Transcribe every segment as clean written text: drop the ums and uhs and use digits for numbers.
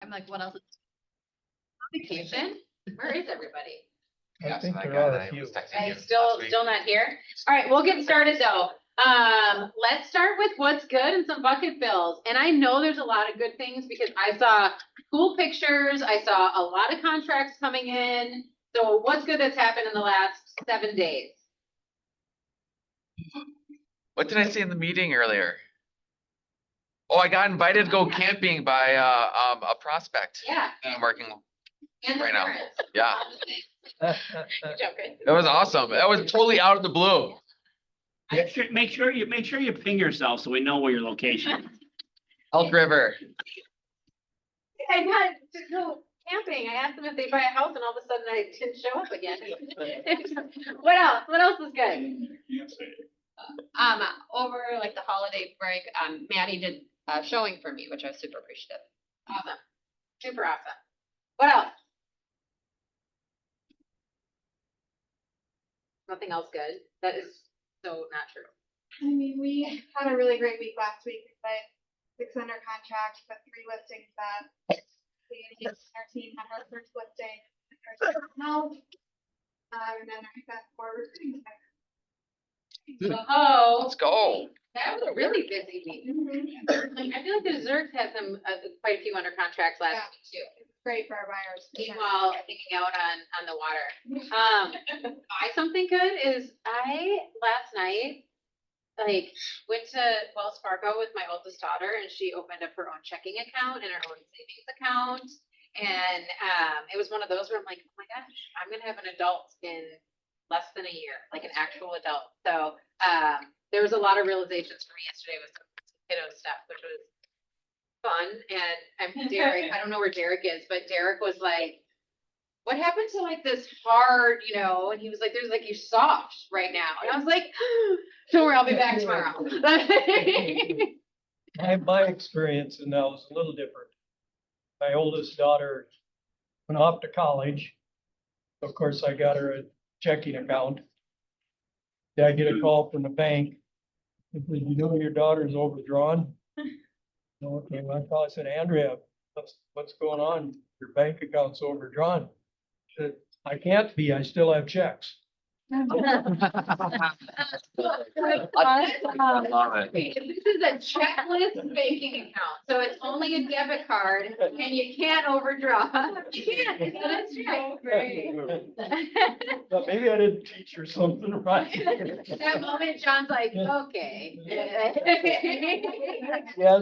I'm like, what else? Vacation? Where is everybody? I think that there guy are that a I few. was texting Hey, you still last week. not here? All right, we'll get started though. Let's start with what's good and some bucket fills. And I know there's a lot of good things because I saw cool pictures. I saw a lot of contracts coming in. So what's good that's happened in the last 7 days? What did I say in the meeting earlier? Oh, I got invited to go camping by a prospect. Yeah. that I'm working. And the Right now. parents. Yeah, You're joking. it was awesome. That was totally out of the blue. Make sure you ping yourself so we know where your location is. Elk River. I got to go camping. I asked them if they buy a house and all of a sudden I didn't show up again. What else? What else is good? Over like the holiday break, Maddie did a showing for me, which I was super appreciative. Awesome. Super awesome. What else? Nothing else good. That is so not true. I mean, we had a really great week last week, but 6 under contract, but 3 listings that our team had our first listing. No. And then I got 4 listings. Oh, Let's go. that was a really busy week. I feel like the Desserts had some, quite a few under contracts last Yeah. week too. Great for our buyers. Meanwhile, hanging out on the water. Something good is last night, like, went to Wells Fargo with my oldest daughter and she opened up her own checking account and her own savings account. And, it was one of those where I'm like, oh my gosh, I'm gonna have an adult in less than a year, like an actual adult. So, there was a lot of realizations for me yesterday with some kiddo stuff, which was fun. And Derek, I don't know where Derek is, but Derek was like, what happened to like this hard, and he was like, there's like, you're soft right now. And I was like, don't worry, I'll be back tomorrow. My experience in that was a little different. My oldest daughter went off to college. Of course, I got her a checking account. Did I get a call from the bank? It said, your daughter's overdrawn? No, okay, well, I called, I said, Andrea, what's going on? Your bank account's overdrawn. She said, I can't be, I still have checks. I love it. This is a checkless banking account, so it's only a debit card and you can't overdraw. You can't, that's right. But maybe I didn't teach her something right. That moment, John's like, okay. Yeah,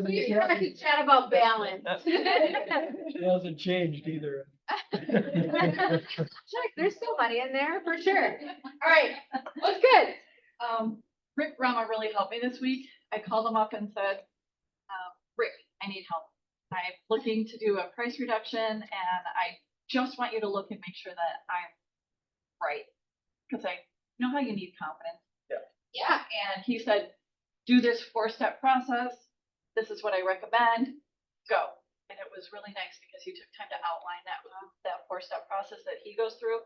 We have to chat about balance. She hasn't changed either. Check, there's still money in there for sure. All right, what's good? Rick Rama really helped me this week. I called him up and said, Rick, I need help. I'm looking to do a price reduction and I just want you to look and make sure that I'm right. Because I know how you need confidence. Yeah. And he said, do this 4-step process. This is what I recommend. Go. And it was really nice because he took time to outline that 4-step process that he goes through.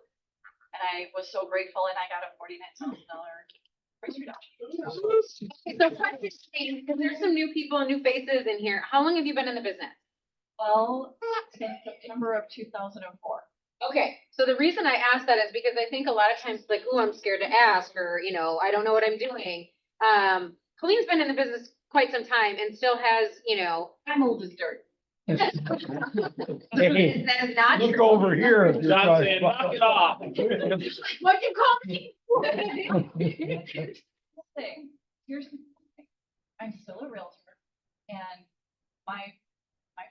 And I was so grateful and I got a $49,000 price reduction. So question, because there's some new people and new faces in here. How long have you been in the business? Well, since September of 2004. Okay, so the reason I ask that is because I think a lot of times like, oh, I'm scared to ask, or, I don't know what I'm doing. Colleen's been in the business quite some time and still has, I'm old as dirt. Hey, that is not look true. over here. if you're John trying- said, knock it off. What'd you call me? Thing. Here's the thing. I'm still a realtor and my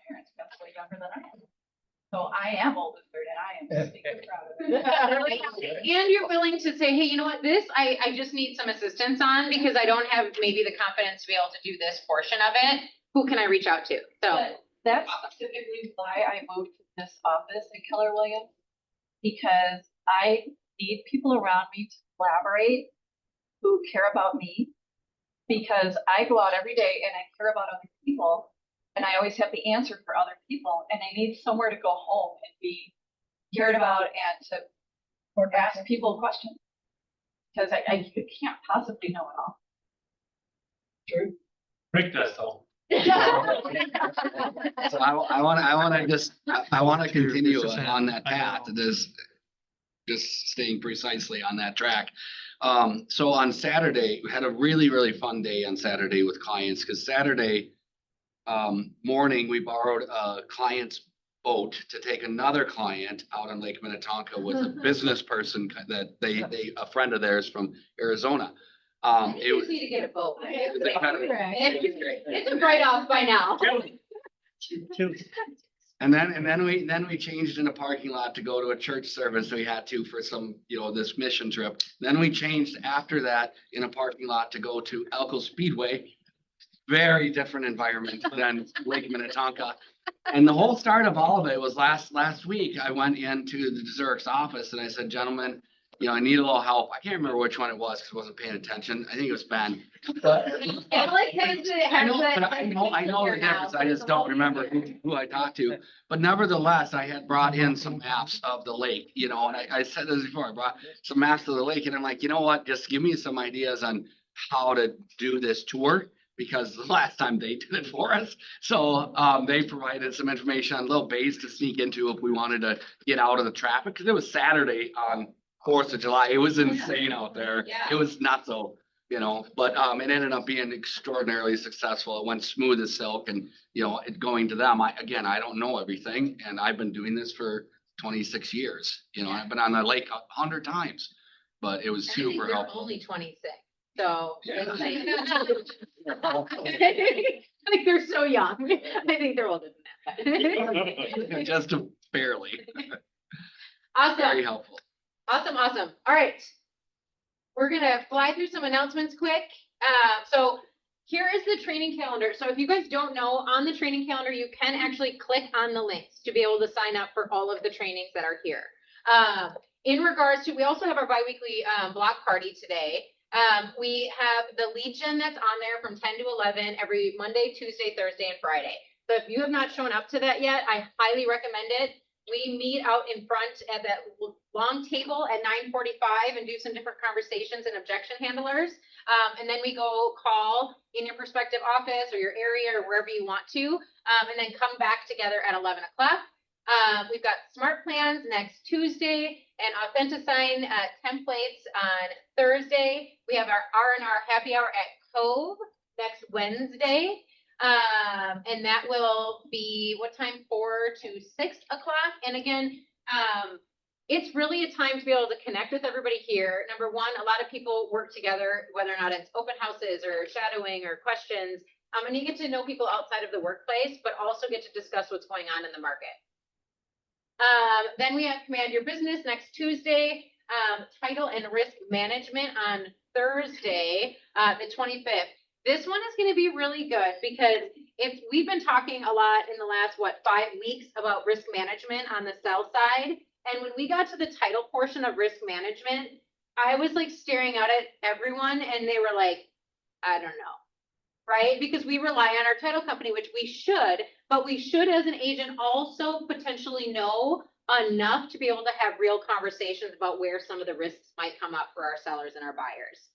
parents passed away younger than I am. So I am old as dirt and I am super proud of it. And you're willing to say, hey, you know what, this, I just need some assistance on because I don't have maybe the confidence to be able to do this portion of it. Who can I reach out to? So, But that's specifically why I moved to this office in Keller Williams. Because I need people around me to collaborate who care about me. Because I go out every day and I care about other people. And I always have the answer for other people. And I need somewhere to go home and be cared about and to ask people questions. Because I can't possibly know it all. Rick does though. So I want to continue on that path, just staying precisely on that track. So on Saturday, we had a really, really fun day on Saturday with clients, because Saturday morning, we borrowed a client's boat to take another client out on Lake Minnetonka with a business person that a friend of theirs from Arizona. It was. need to get a boat. They kind of- It's a write-off by now. And then we changed in a parking lot to go to a church service. We had to for some, this mission trip. Then we changed after that in a parking lot to go to Elko Speedway. Very different environment than Lake Minnetonka. And the whole start of all of it was last week. I went into the Zurich's office and I said, gentlemen, I need a little help. I can't remember which one it was because I wasn't paying attention. I think it was Ben. But I know the difference. I just don't remember who I talked to. But nevertheless, I had brought in some maps of the lake, and I said this before, I brought some maps of the lake and I'm like, you know what? Just give me some ideas on how to do this tour, because the last time they did it for us. So they provided some information on little bays to sneak into if we wanted to get out of the traffic, because it was Saturday on 4th of July. It was insane out there. Yeah. It was not so, but it ended up being extraordinarily successful. It went smooth as silk, and it going to them. I don't know everything, and I've been doing this for 26 years. I've been on the lake 100 times, but it was super They're helpful. only 26, so. Yeah. I think they're so young. I think they're older than that. Just barely. Awesome. Very helpful. Awesome. All right. We're gonna fly through some announcements quick. So here is the training calendar. So if you guys don't know, on the training calendar, you can actually click on the links to be able to sign up for all of the trainings that are here. In regards to, we also have our biweekly block party today. We have the Legion that's on there from 10 to 11 every Monday, Tuesday, Thursday, and Friday. So if you have not shown up to that yet, I highly recommend it. We meet out in front at that long table at 9:45 and do some different conversations and objection handlers. And then we go call in your prospective office or your area or wherever you want to, and then come back together at 11 o'clock. We've got Smart Plans next Tuesday and Authentisign templates on Thursday. We have our R&R happy hour at Cove next Wednesday. And that will be what time? 4 to 6 o'clock. And again, it's really a time to be able to connect with everybody here. Number one, a lot of people work together, whether or not it's open houses or shadowing or questions. And you get to know people outside of the workplace, but also get to discuss what's going on in the market. Then we have Command Your Business next Tuesday, Title and Risk Management on Thursday, the 25th. This one is going to be really good because we've been talking a lot in the last, 5 weeks about risk management on the sell side. And when we got to the title portion of risk management, I was like staring out at everyone and they were like, I don't know, right? Because we rely on our title company, which we should, but we should as an agent also potentially know enough to be able to have real conversations about where some of the risks might come up for our sellers and our buyers.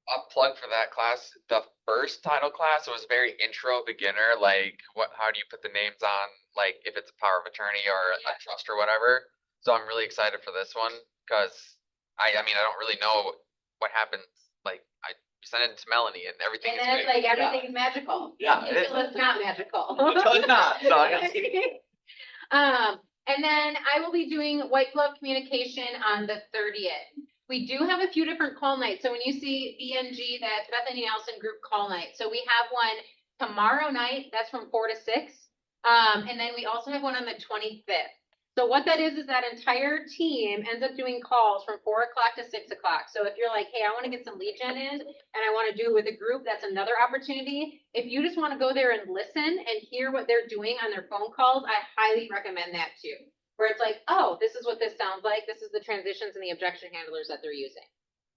A plug for that class. The first title class was very intro beginner, like how do you put the names on, like if it's a power of attorney or a trust or whatever. So I'm really excited for this one because I mean I don't really know what happens. Like I send it to Melanie and everything. And then it's like everything's magical. Yeah, it is. Until it's not magical. Until it's not. So I gotta see. And then I will be doing white glove communication on the 30th. We do have a few different call nights. So when you see BNG, that's Bethany Nelson Group call night. So we have one tomorrow night, that's from 4 to 6. And then we also have one on the 25th. So what that is that entire team ends up doing calls from 4 o'clock to 6 o'clock. So if you're like, hey, I want to get some lead gen in and I want to do it with a group, that's another opportunity. If you just want to go there and listen and hear what they're doing on their phone calls, I highly recommend that too. Where it's like, oh, this is what this sounds like. This is the transitions and the objection handlers that they're using.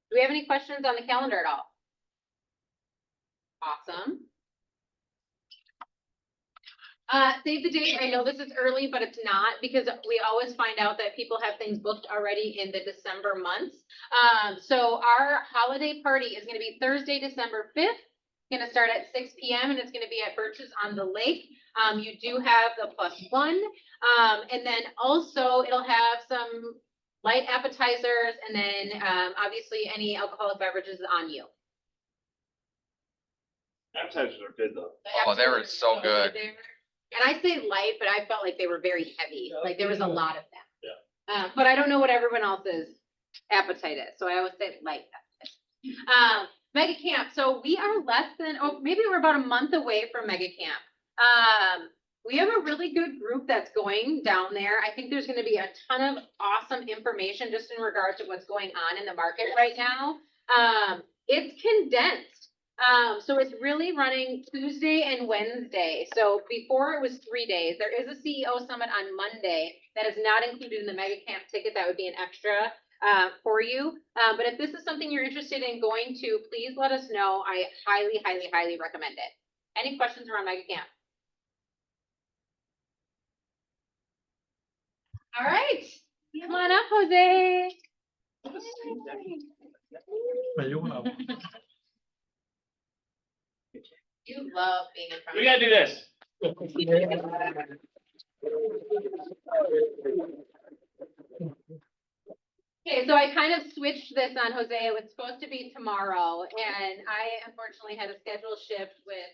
Do we have any questions on the calendar at all? Awesome. Save the date. I know this is early, but it's not because we always find out that people have things booked already in the December months. So our holiday party is going to be Thursday, December 5th Gonna start at 6 PM and it's gonna be at Birches on the Lake. You do have the +1. And then also it'll have some light appetizers and then, obviously any alcoholic beverages on you. Appetizers are good though. The Oh, they were appetizers so are good. there. And I say light, but I felt like they were very heavy, like there was a lot of them. But I don't know what everyone else's appetite is, so I always say light appetite. Mega Camp, so we are less than, maybe we're about a month away from Mega Camp. We have a really good group that's going down there. I think there's gonna be a ton of awesome information just in regards to what's going on in the market right now. It's condensed. So it's really running Tuesday and Wednesday. So before it was 3 days, there is a CEO summit on Monday that is not included in the Mega Camp ticket. That would be an extra for you. But if this is something you're interested in going to, please let us know. I highly, highly, highly recommend it. Any questions around Mega Camp? All right, come on up, Jose. You love being in front We of. gotta do this. Okay, so I kind of switched this on Jose. It was supposed to be tomorrow and I unfortunately had a schedule shift with,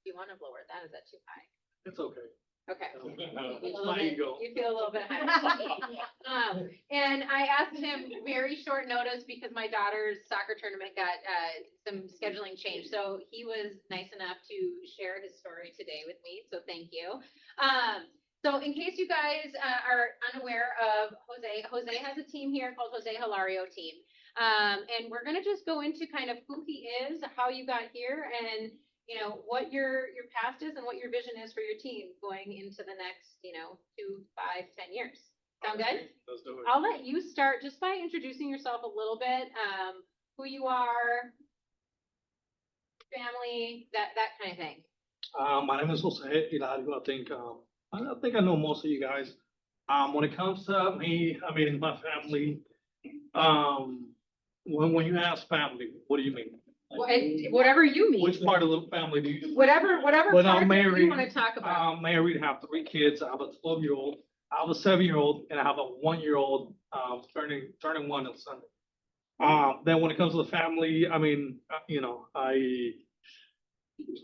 do you want to lower that? Is that too high? It's okay. Okay. It's my ego. You feel a little bit high. And I asked him very short notice because my daughter's soccer tournament got, some scheduling change. So he was nice enough to share his story today with me. So thank you. So in case you guys are unaware of Jose, Jose has a team here called Jose Hilario Team. And we're gonna just go into kind of who he is, how you got here, and you know, what your past is and what your vision is for your team going into the next, 2, 5, 10 years. Sound good? Let's do it. I'll let you start just by introducing yourself a little bit, who you are, family, that kind of thing. My name is Jose Hilario. I think I know most of you guys. When it comes to me, I mean, my family, when you ask family, what do you mean? Like, Whatever you mean, which part of the family do you? whatever Well, part I'm that you married. want to talk about. I'm married, have 3 kids. I have a 12-year-old, I have a 7-year-old, and I have a 1-year-old, turning 1 on Sunday. Then when it comes to the family, I mean,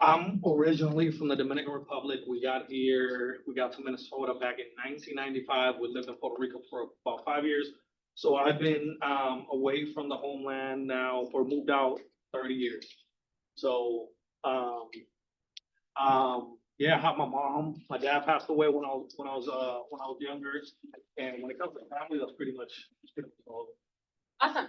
I'm originally from the Dominican Republic. We got to Minnesota back in 1995. We lived in Puerto Rico for about 5 years. So I've been away from the homeland now, or moved out 30 years. So yeah, I have my mom. My dad passed away when I was younger. And when it comes to family, that's pretty much all. Awesome.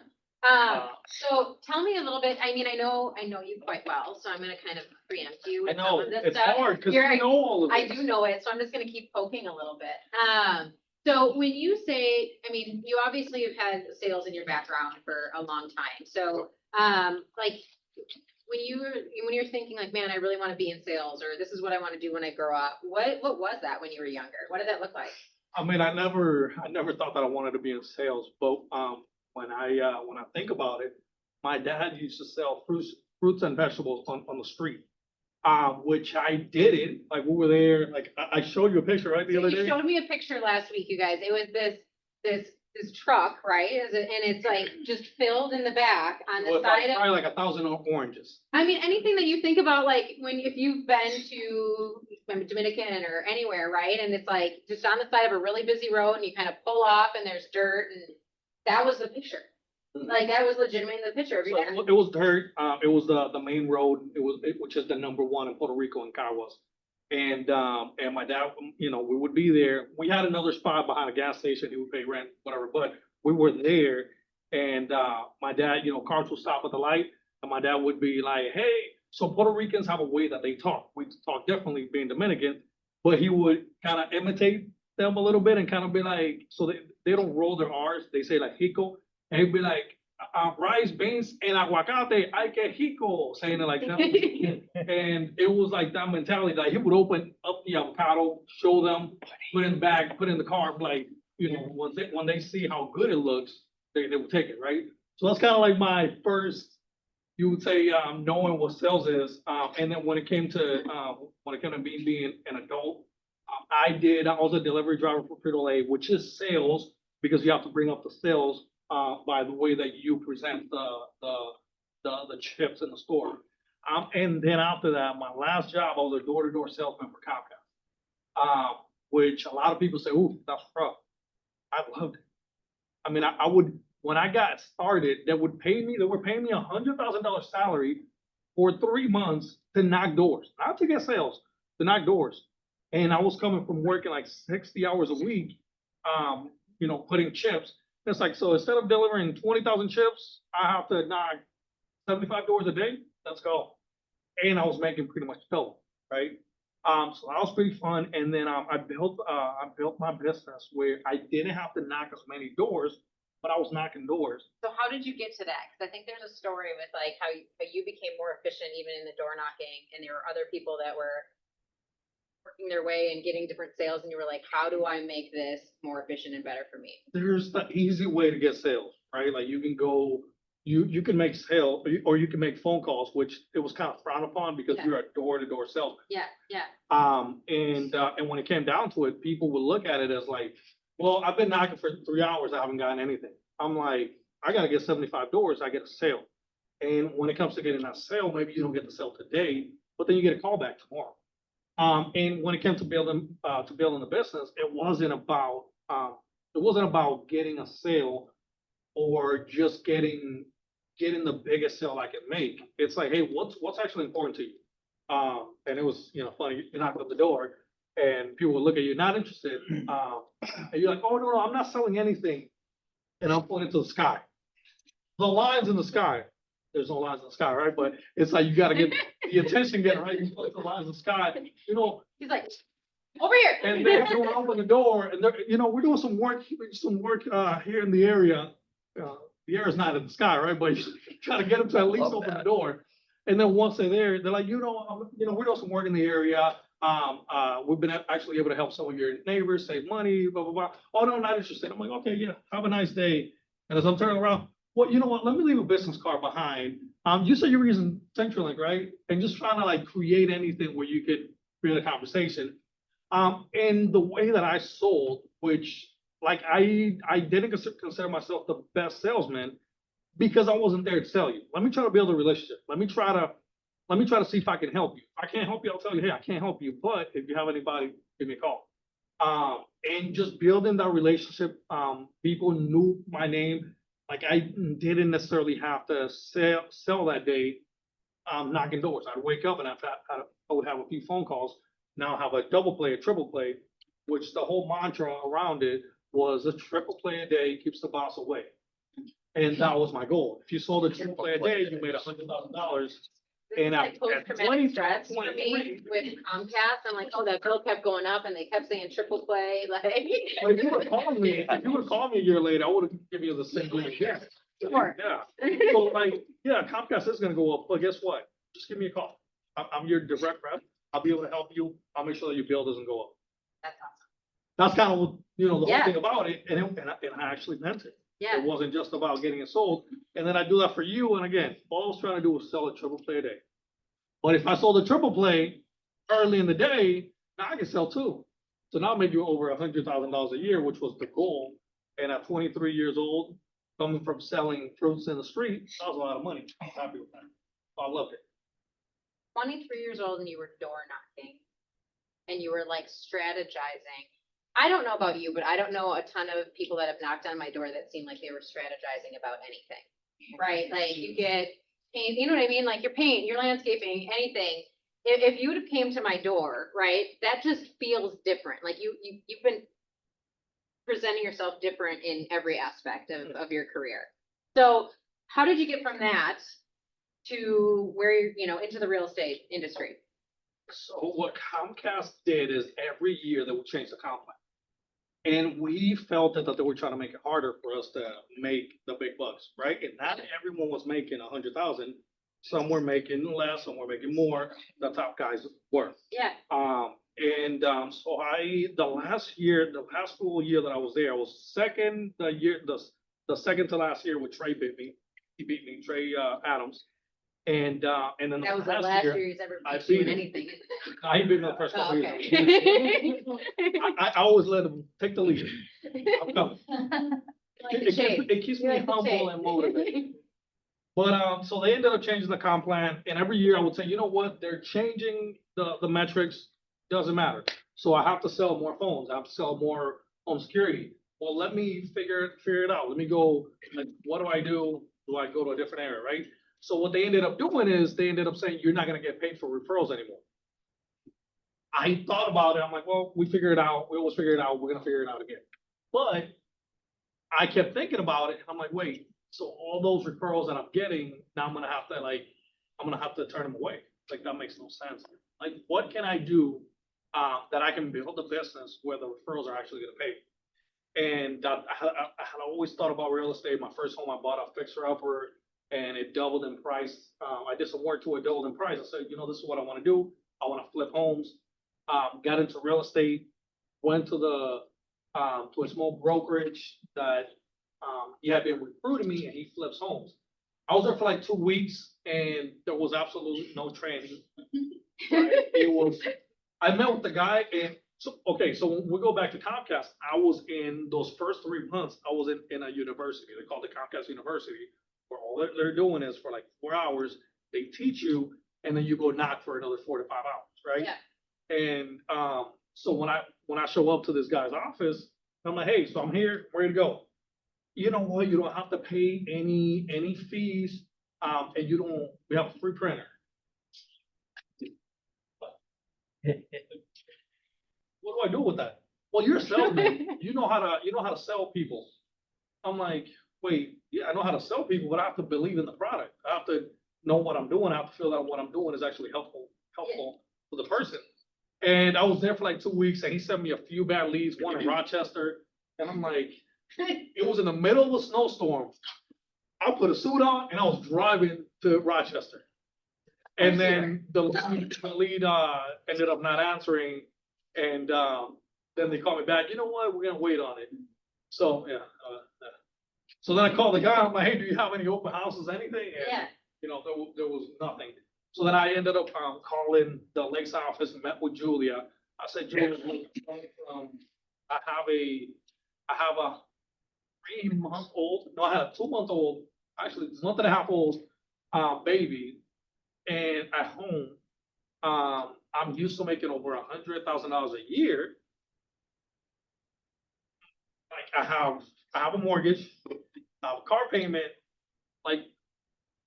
So tell me a little bit, I mean, I know you quite well, so I'm gonna kind of preempt you I with some know, of this it's stuff. hard, because You're- you know all of I this. do know it, so I'm just gonna keep poking a little bit. So when you say, I mean, you obviously have had sales in your background for a long time, so, like, when you're thinking like, man, I really wanna be in sales, or this is what I wanna do when I grow up, what was that when you were younger? What did that look like? I mean, I never thought that I wanted to be in sales, but when I think about it, my dad used to sell fruits and vegetables on the street. Which I didn't, like, we were there, like, I showed you a picture, right, the other You day? showed me a picture last week, you guys. It was this truck, right? And it's like just filled in the back on It the was like side of, probably like 1,000 oranges. I mean, anything that you think about, like if you've been to Dominican or anywhere, right? And it's like just on the side of a really busy road and you kind of pull off and there's dirt, and that was the picture. Like that was legitimately the picture of your dad. So it was dirt, it was the main road, which is the #1 in Puerto Rico in Caguas. And my dad, we would be there. We had another spot behind a gas station. He would pay rent, whatever, but we were there. And my dad, cars would stop at the light, and my dad would be like, hey, so Puerto Ricans have a way that they talk. We talk differently being Dominican, but he would kind of imitate them a little bit and kind of be like, so they don't roll their R's. They say like Hico. And he'd be like, rice, beans, and aguacate, ay que rico, saying it like that. And it was like that mentality, like he would open up the avocado, show them, put in the bag, put in the car, like, when they see how good it looks, they would take it, right? So that's kind of like my first, you would say, knowing what sales is, and then when it came to, me being an adult, I was a delivery driver for Frito-Lay, which is sales, because you have to bring up the sales, by the way that you present the chips in the store. And then after that, my last job, I was a door-to-door salesman for Comcast. Which a lot of people say, ooh, that's rough. I loved it. I mean, I would, when I got started, they were paying me $100,000 salary for 3 months to knock doors, not to get sales, to knock doors. And I was coming from working like 60 hours a week, putting chips. It's like, so instead of delivering 20,000 chips, I have to knock 75 doors a day. Let's go. And I was making pretty much double, right? So that was pretty fun. And then I built my business where I didn't have to knock as many doors, but I was knocking doors. So how did you get to that? Cause I think there's a story with like how you became more efficient even in the door knocking, and there were other people that were working their way and getting different sales, and you were like, how do I make this more efficient and better for me? There's the easy way to get sales, right? Like you can go, you can make sales, or you can make phone calls, which it was kind of frowned upon because Yeah. you're a door-to-door salesman. Yeah, yeah. And when it came down to it, people would look at it as like, well, I've been knocking for 3 hours, I haven't gotten anything. I'm like, I gotta get 75 doors, I get a sale. And when it comes to getting that sale, maybe you don't get the sale today, but then you get a call back tomorrow. And when it came to building the business, it wasn't about getting a sale or just getting the biggest sale I can make. It's like, hey, what's actually important to you? And it was, funny, you knock on the door and people would look at you, not interested. And you're like, oh, no, I'm not selling anything. And I'm pointing to the sky. The lines in the sky. There's no lines in the sky, right? But it's like, you gotta get the attention getting right. You point the lines in the sky, He's like, over here. and they go open the door and they're, we're doing some work here in the area. The air is not in the sky, right? But you try to get them to at least Love open the that. door. And then once they're there, they're like, we're doing some work in the area. We've been actually able to help some of your neighbors save money, blah, blah, blah. Oh, no, I'm not interested. I'm like, okay, yeah, have a nice day. And as I'm turning around, well, you know what? Let me leave a business card behind. You said you were using CenturyLink, right? And just trying to like create anything where you could create a conversation. And the way that I sold, which like I didn't consider myself the best salesman because I wasn't there to sell you. Let me try to build a relationship. Let me try to see if I can help you. If I can't help you, I'll tell you, hey, I can't help you. But if you have anybody, give me a call. And just building that relationship, people knew my name. Like I didn't necessarily have to sell that day, knocking doors. I'd wake up and I would have a few phone calls. Now I have a double play, a triple play, which the whole mantra around it was a triple play a day keeps the boss away. And that was my goal. If you sold a triple play a day, you made $100,000. And Like post-traumatic stress for 23 me with Comcast. I'm like, oh, that bill kept going up and they kept saying triple play, like. Well, if you would call me a year later, I would have given you the same thing again. Sure. Yeah. So like, yeah, Comcast is gonna go up, but guess what? Just give me a call. I'm your direct rep. I'll be able to help you. I'll make sure that your bill doesn't go up. That's awesome. That's kind of, the whole Yeah. thing about it. And I actually meant it. Yeah, It wasn't just about getting it sold. And then I do that for you. And again, all I was trying to do was sell a triple play a day. But if I sold a triple play early in the day, now I can sell two. So now I'm making over $100,000 a year, which was the goal. And at 23 years old, coming from selling fruits in the street, that was a lot of money. I was happy with that. I loved it. 23 years old and you were door knocking and you were like strategizing. I don't know about you, but I don't know a ton of people that have knocked on my door that seem like they were strategizing about anything, right? Like you get paint, you know what I mean? Like your paint, your landscaping, anything. If you would have came to my door, right, that just feels different. Like you've been presenting yourself different in every aspect of your career. So how did you get from that to where you're, into the real estate industry? So what Comcast did is every year they would change the comp plan. And we felt that they were trying to make it harder for us to make the big bucks, right? And not everyone was making 100,000. Some were making less, some were making more. The top guys were. Yeah. So the last full year that I was there, I was second the second to last year with Trey beat me. He beat me, Trey Adams. And then That was the last last year, year he's ever I've been doing seen it. anything. isn't it? I ain't been the first Oh, couple years. okay. I always let them take the lead. I'm coming. Like the It keeps, shade. it keeps You me like the humble shade. and motivated. But, so they ended up changing the comp plan, and every year I would say, you know what, they're changing the metrics, doesn't matter. So I have to sell more phones, I have to sell more home security. Well, let me figure it out. Let me go, like, what do I do? Do I go to a different area, right? So what they ended up doing is they ended up saying, you're not gonna get paid for referrals anymore. I thought about it, I'm like, well, we figure it out, we always figure it out, we're gonna figure it out again. But I kept thinking about it, and I'm like, wait, so all those referrals that I'm getting, now I'm gonna have to turn them away. Like, that makes no sense. Like, what can I do, that I can build a business where the referrals are actually gonna pay? And I had always thought about real estate. My first home, I bought a fixer upper and it doubled in price. I did some work to it, doubled in price. I said, you know, this is what I wanna do. I wanna flip homes. Got into real estate, went to to a small brokerage that, he had been recruiting me and he flips homes. I was there for like 2 weeks and there was absolutely no training. Right? I met with the guy and so when we go back to Comcast, I was in those first 3 months, I was in a university, they call it Comcast University, where all they're doing is for like 4 hours, they teach you, and then you go knock for another 4 to 5 hours, right? Yeah. And, so when I show up to this guy's office, I'm like, hey, so I'm here, ready to go. You know what, you don't have to pay any fees, and we have a free printer. What do I do with that? Well, you're a salesman. You know how to sell people. I'm like, wait, yeah, I know how to sell people, but I have to believe in the product. I have to know what I'm doing. I have to feel that what I'm doing is actually helpful to the person. And I was there for like 2 weeks and he sent me a few bad leads, one in Rochester. And I'm like, it was in the middle of a snowstorm. I put a suit on and I was driving to Rochester. And then the lead ended up not answering. And then they called me back. You know what? We're gonna wait on it. So yeah. So then I called the guy. I'm like, hey, do you have any open houses, anything? And, Yeah. you know, there was nothing. So then I ended up calling the Lakes office and met with Julia. I said, Julia, I have a 3-month-old. No, I had a 2-month-old. Actually, month and a half old baby, and at home. I'm used to making over $100,000 a year. Like I have a mortgage, I have a car payment. Like,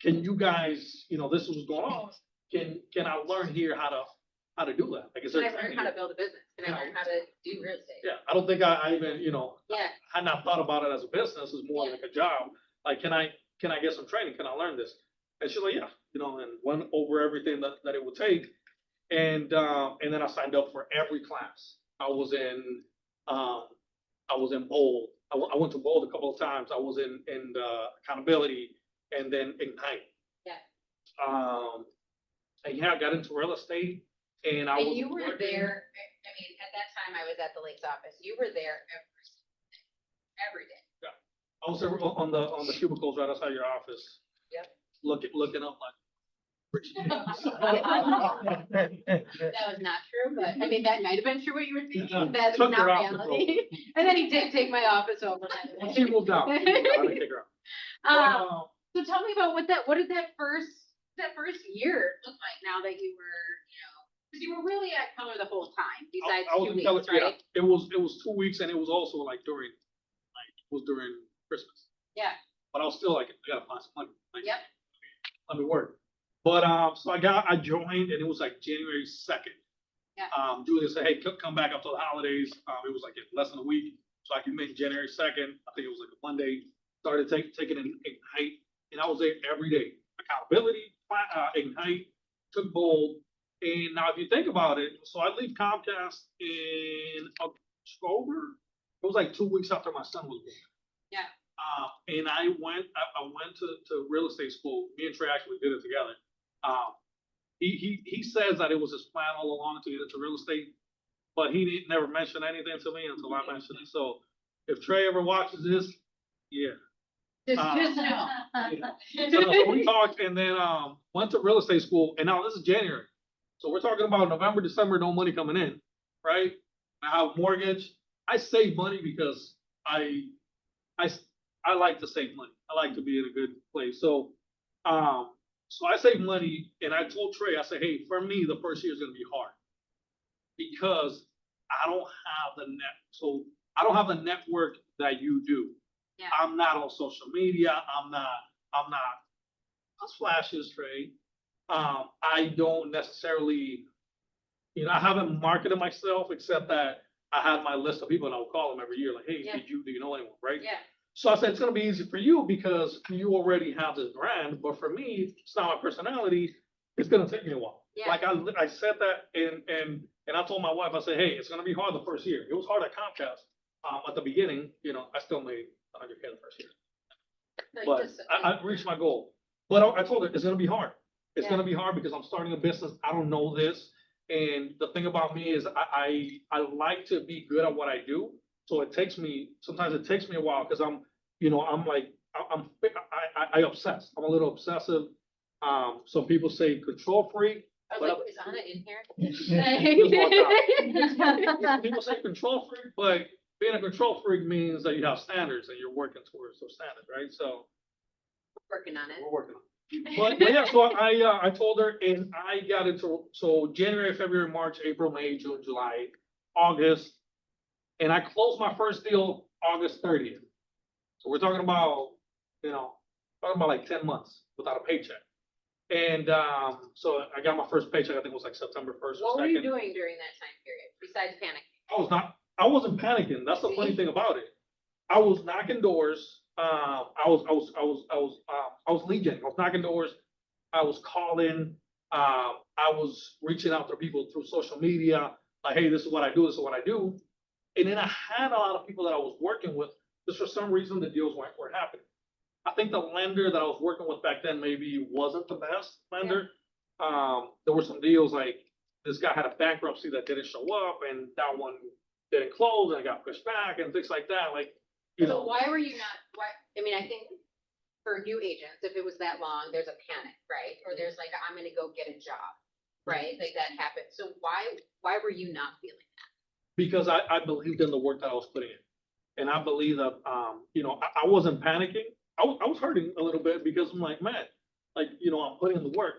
can you guys, you know, this is what's going on. Can I learn here how to do that? Like, is Can there I learn training? how to build a business? Can I learn how to do real estate? Yeah, I don't think I even, you know, Yeah. had not thought about it as a business. It's more Yeah. like a job. Like, can I get some training? Can I learn this? And she's like, yeah, you know, and went over everything that it would take. And then I signed up for every class. I was in Bold. I went to Bold a couple of times. I was in accountability and then Ignite. Yeah. And yeah, I got into real estate and I was. And you were working- there, I mean, at that time I was at the Lakes office. You were there every day. I was there on the cubicles right outside your office. Yep. Looking up like. That was not true, but I mean, that might have been true what you were thinking. That's Took not her off the reality. And then he did take my office over. Well, she moved out. I didn't kick her out. So tell me about what did that first year look like now that you were, you know, because you were really at Keller the whole time, besides I was 2 in weeks, Keller, yeah. right? It was 2 weeks and it was also like during Christmas. Yeah. But I was still like, I gotta find some money. Like, Yep. let me work. But, so I joined and it was like January 2nd. Yeah. Julia said, hey, come back after the holidays. It was like less than a week. So I came in January 2nd. I think it was like a Monday. Started taking an Ignite and I was there every day. Accountability, Ignite, took Bold. And now if you think about it, so I leave Comcast in October. It was like 2 weeks after my son was born. Yeah. And I went to real estate school. Me and Trey actually did it together. He says that it was his plan all along to get into real estate, but he never mentioned anything to me until I mentioned it. So if Trey ever watches this, yeah, Just no. So we talked and then, went to real estate school and now this is January. So we're talking about November, December, no money coming in, right? I have mortgage. I save money because I like to save money. I like to be in a good place. So I save money and I told Trey, I said, hey, for me, the first year is gonna be hard. Because I don't have I don't have the network that you do. Yeah. I'm not on social media. I'm not flashes, Trey. I don't necessarily, I haven't marketed myself except that I had my list of people and I would call them every year, like, hey, Yeah. do you know anyone, right? Yeah, So I said, it's gonna be easy for you because you already have this brand, but for me, it's not my personality. It's gonna take me a while. Yeah. Like I said that and I told my wife, I said, hey, it's gonna be hard the first year. It was hard at Comcast. At the beginning, I still made 100K the first year, like but just- I reached my goal. But I told her, it's gonna be hard. It's Yeah. gonna be hard because I'm starting a business. I don't know this. And the thing about me is I like to be good at what I do. So sometimes it takes me a while because I obsess. I'm a little obsessive. Some people say control freak. I was like, is Anna in here? People say control freak, but being a control freak means that you have standards and you're working towards those standards, right? So Working on it. we're working on it. But yeah, so I told her and I got into, so January, February, March, April, May, June, July, August. And I closed my first deal August 30th. So we're talking about, like 10 months without a paycheck. And, so I got my first paycheck, I think it was like September 1st or What were you 2nd. doing during that time period besides panicking? I wasn't panicking. That's the funny thing about it. I was knocking doors. I was lead gen. I was knocking doors. I was calling. I was reaching out to people through social media. Like, hey, this is what I do. This is what I do. And then I had a lot of people that I was working with. Just for some reason, the deals weren't happening. I think the lender that I was working with back then maybe wasn't the best lender. There were some deals like this guy had a bankruptcy that didn't show up, and that one didn't close, and it got pushed back, and things like that. Like, So why were you not, I mean, I think for new agents, if it was that long, there's a panic, right? Or there's like, I'm gonna go get a job, right? Like that happened. So why were you not feeling that? because I believed in the work that I was putting in. And I believe that, I wasn't panicking. I was hurting a little bit because I'm like, man, like, I'm putting in the work.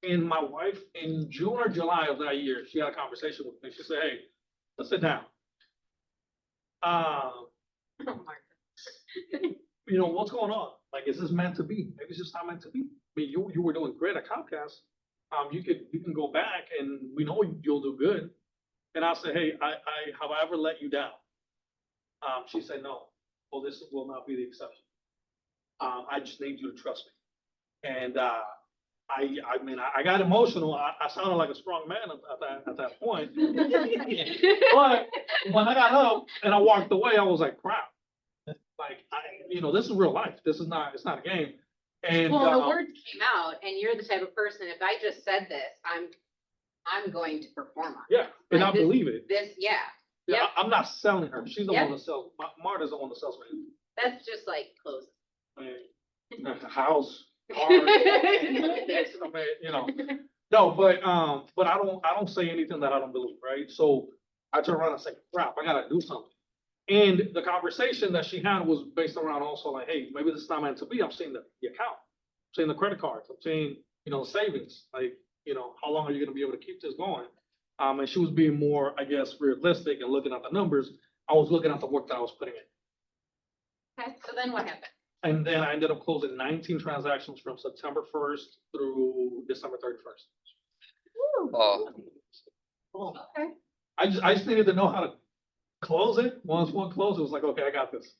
And my wife in June or July of that year, she had a conversation with me. She said, hey, let's sit down. Oh my What's going on? Like, is this meant to be? Maybe it's just not meant to be. I mean, you were doing great at Comcast. You can go back and we know you'll do good. And I said, hey, have I ever let you down? She said, no. Well, this will not be the exception. I just need you to trust me. And I got emotional. I sounded like a strong man at that point. But when I got up and I walked away, I was like, crap. Like, this is real life. It's not a game. And Well, the words came out and you're the type of person, if I just said this, I'm going to perform on it. yeah, and I Like this- believe it. Yeah, Yeah, Yep. I'm not selling her. She's the Yep. one that sells. Marta's the one that sells me. that's just like close. I mean, a house, car. No, but I don't say anything that I don't believe, right? So I turn around and say, crap, I gotta do something. And the conversation that she had was based around also like, hey, maybe this is not meant to be. I'm seeing the account, I'm seeing the credit cards, I'm seeing, the savings, like, how long are you gonna be able to keep this going? And she was being more, I guess, realistic and looking at the numbers. I was looking at the work that I was putting in. Okay, so then what happened? And then I ended up closing 19 transactions from September 1st through December 31st. Oh, Okay. I just needed to know how to close it. Once one closed, it was like, okay, I got this.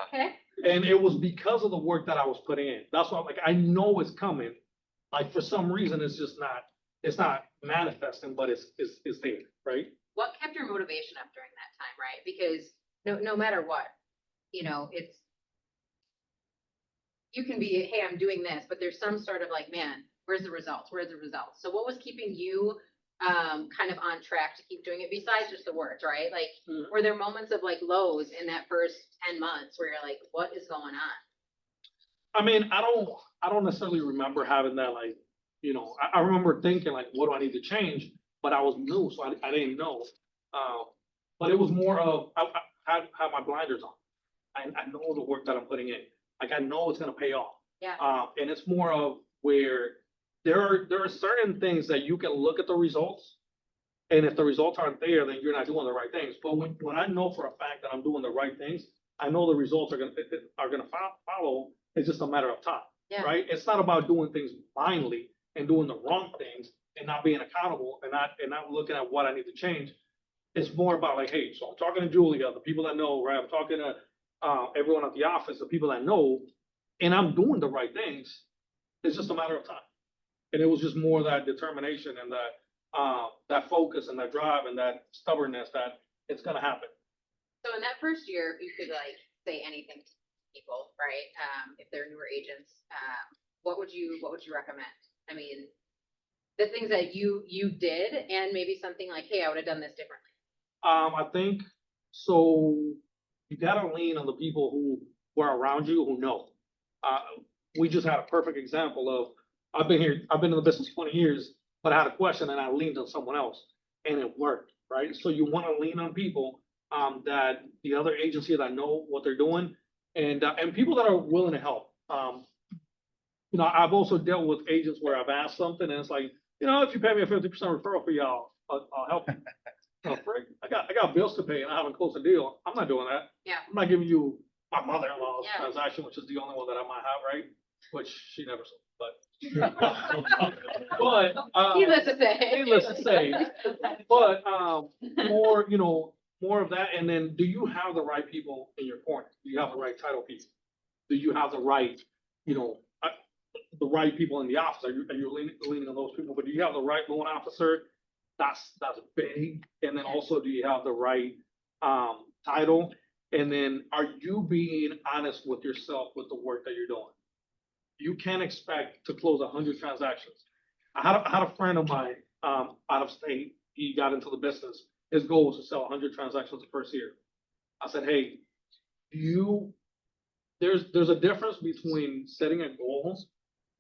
Okay. And it was because of the work that I was putting in. That's why I'm like, I know it's coming. Like, for some reason, it's not manifesting, but it's there, right? What kept your motivation up during that time, right? Because no matter what, it's, you can be, hey, I'm doing this, but there's some sort of like, man, where's the results? Where's the results? So what was keeping you kind of on track to keep doing it besides just the words, right? Like, were there moments of like lows in that first 10 months where you're like, what is going on? I mean, I don't necessarily remember having that, like, I remember thinking like, what do I need to change? But I was new, so I didn't know. But it was more of, I have my blinders on. I know the work that I'm putting in, like, I know it's gonna pay off. Yeah. And it's more of where there are certain things that you can look at the results. And if the results aren't there, then you're not doing the right things. But when I know for a fact that I'm doing the right things, I know the results are gonna follow. It's just a matter of time, Yeah. right? It's not about doing things blindly and doing the wrong things and not being accountable and not looking at what I need to change. It's more about like, hey, so I'm talking to Julia, the people that know, right? I'm talking to everyone at the office, the people that know, and I'm doing the right things. It's just a matter of time. And it was just more that determination and that focus and that drive and that stubbornness that it's gonna happen. So in that first year, you could like say anything to people, right? If they're newer agents, what would you recommend? I mean, the things that you did and maybe something like, hey, I would have done this differently. I think so. You gotta lean on the people who are around you who know. We just had a perfect example of I've been in the business 20 years, but I had a question and I leaned on someone else and it worked, right? So you want to lean on people that the other agency that know what they're doing and people that are willing to help. I've also dealt with agents where I've asked something and it's like, if you pay me a 50% referral fee, I'll help you. Oh, frick, I got bills to pay and I haven't closed a deal. I'm not doing that. Yeah. I'm not giving you my mother-in-law's Yeah. transaction, which is the only one that I might have, right? Which she never sold, but. Needless to say. Needless to say, but, more of that, and then do you have the right people in your corner? Do you have the right title people? Do you have the right, the right people in the office? Are you leaning on those people? But do you have the right loan officer? That's big. And then also, do you have the right, title? And then are you being honest with yourself with the work that you're doing? You can't expect to close 100 transactions. I had a friend of mine, out of state. He got into the business. His goal was to sell 100 transactions the first year. I said, hey, there's a difference between setting a goal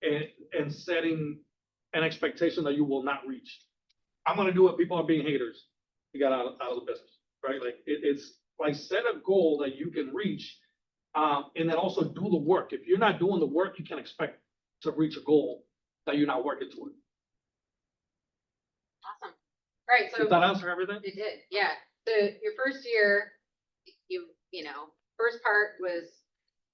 and setting an expectation that you will not reach. I'm gonna do it. People are being haters. You got out of the business, right? Like it's like set a goal that you can reach, and then also do the work. If you're not doing the work, you can expect to reach a goal that you're not working toward. Awesome. All right, so Did that answer everything? it did, yeah. So your first year, first part was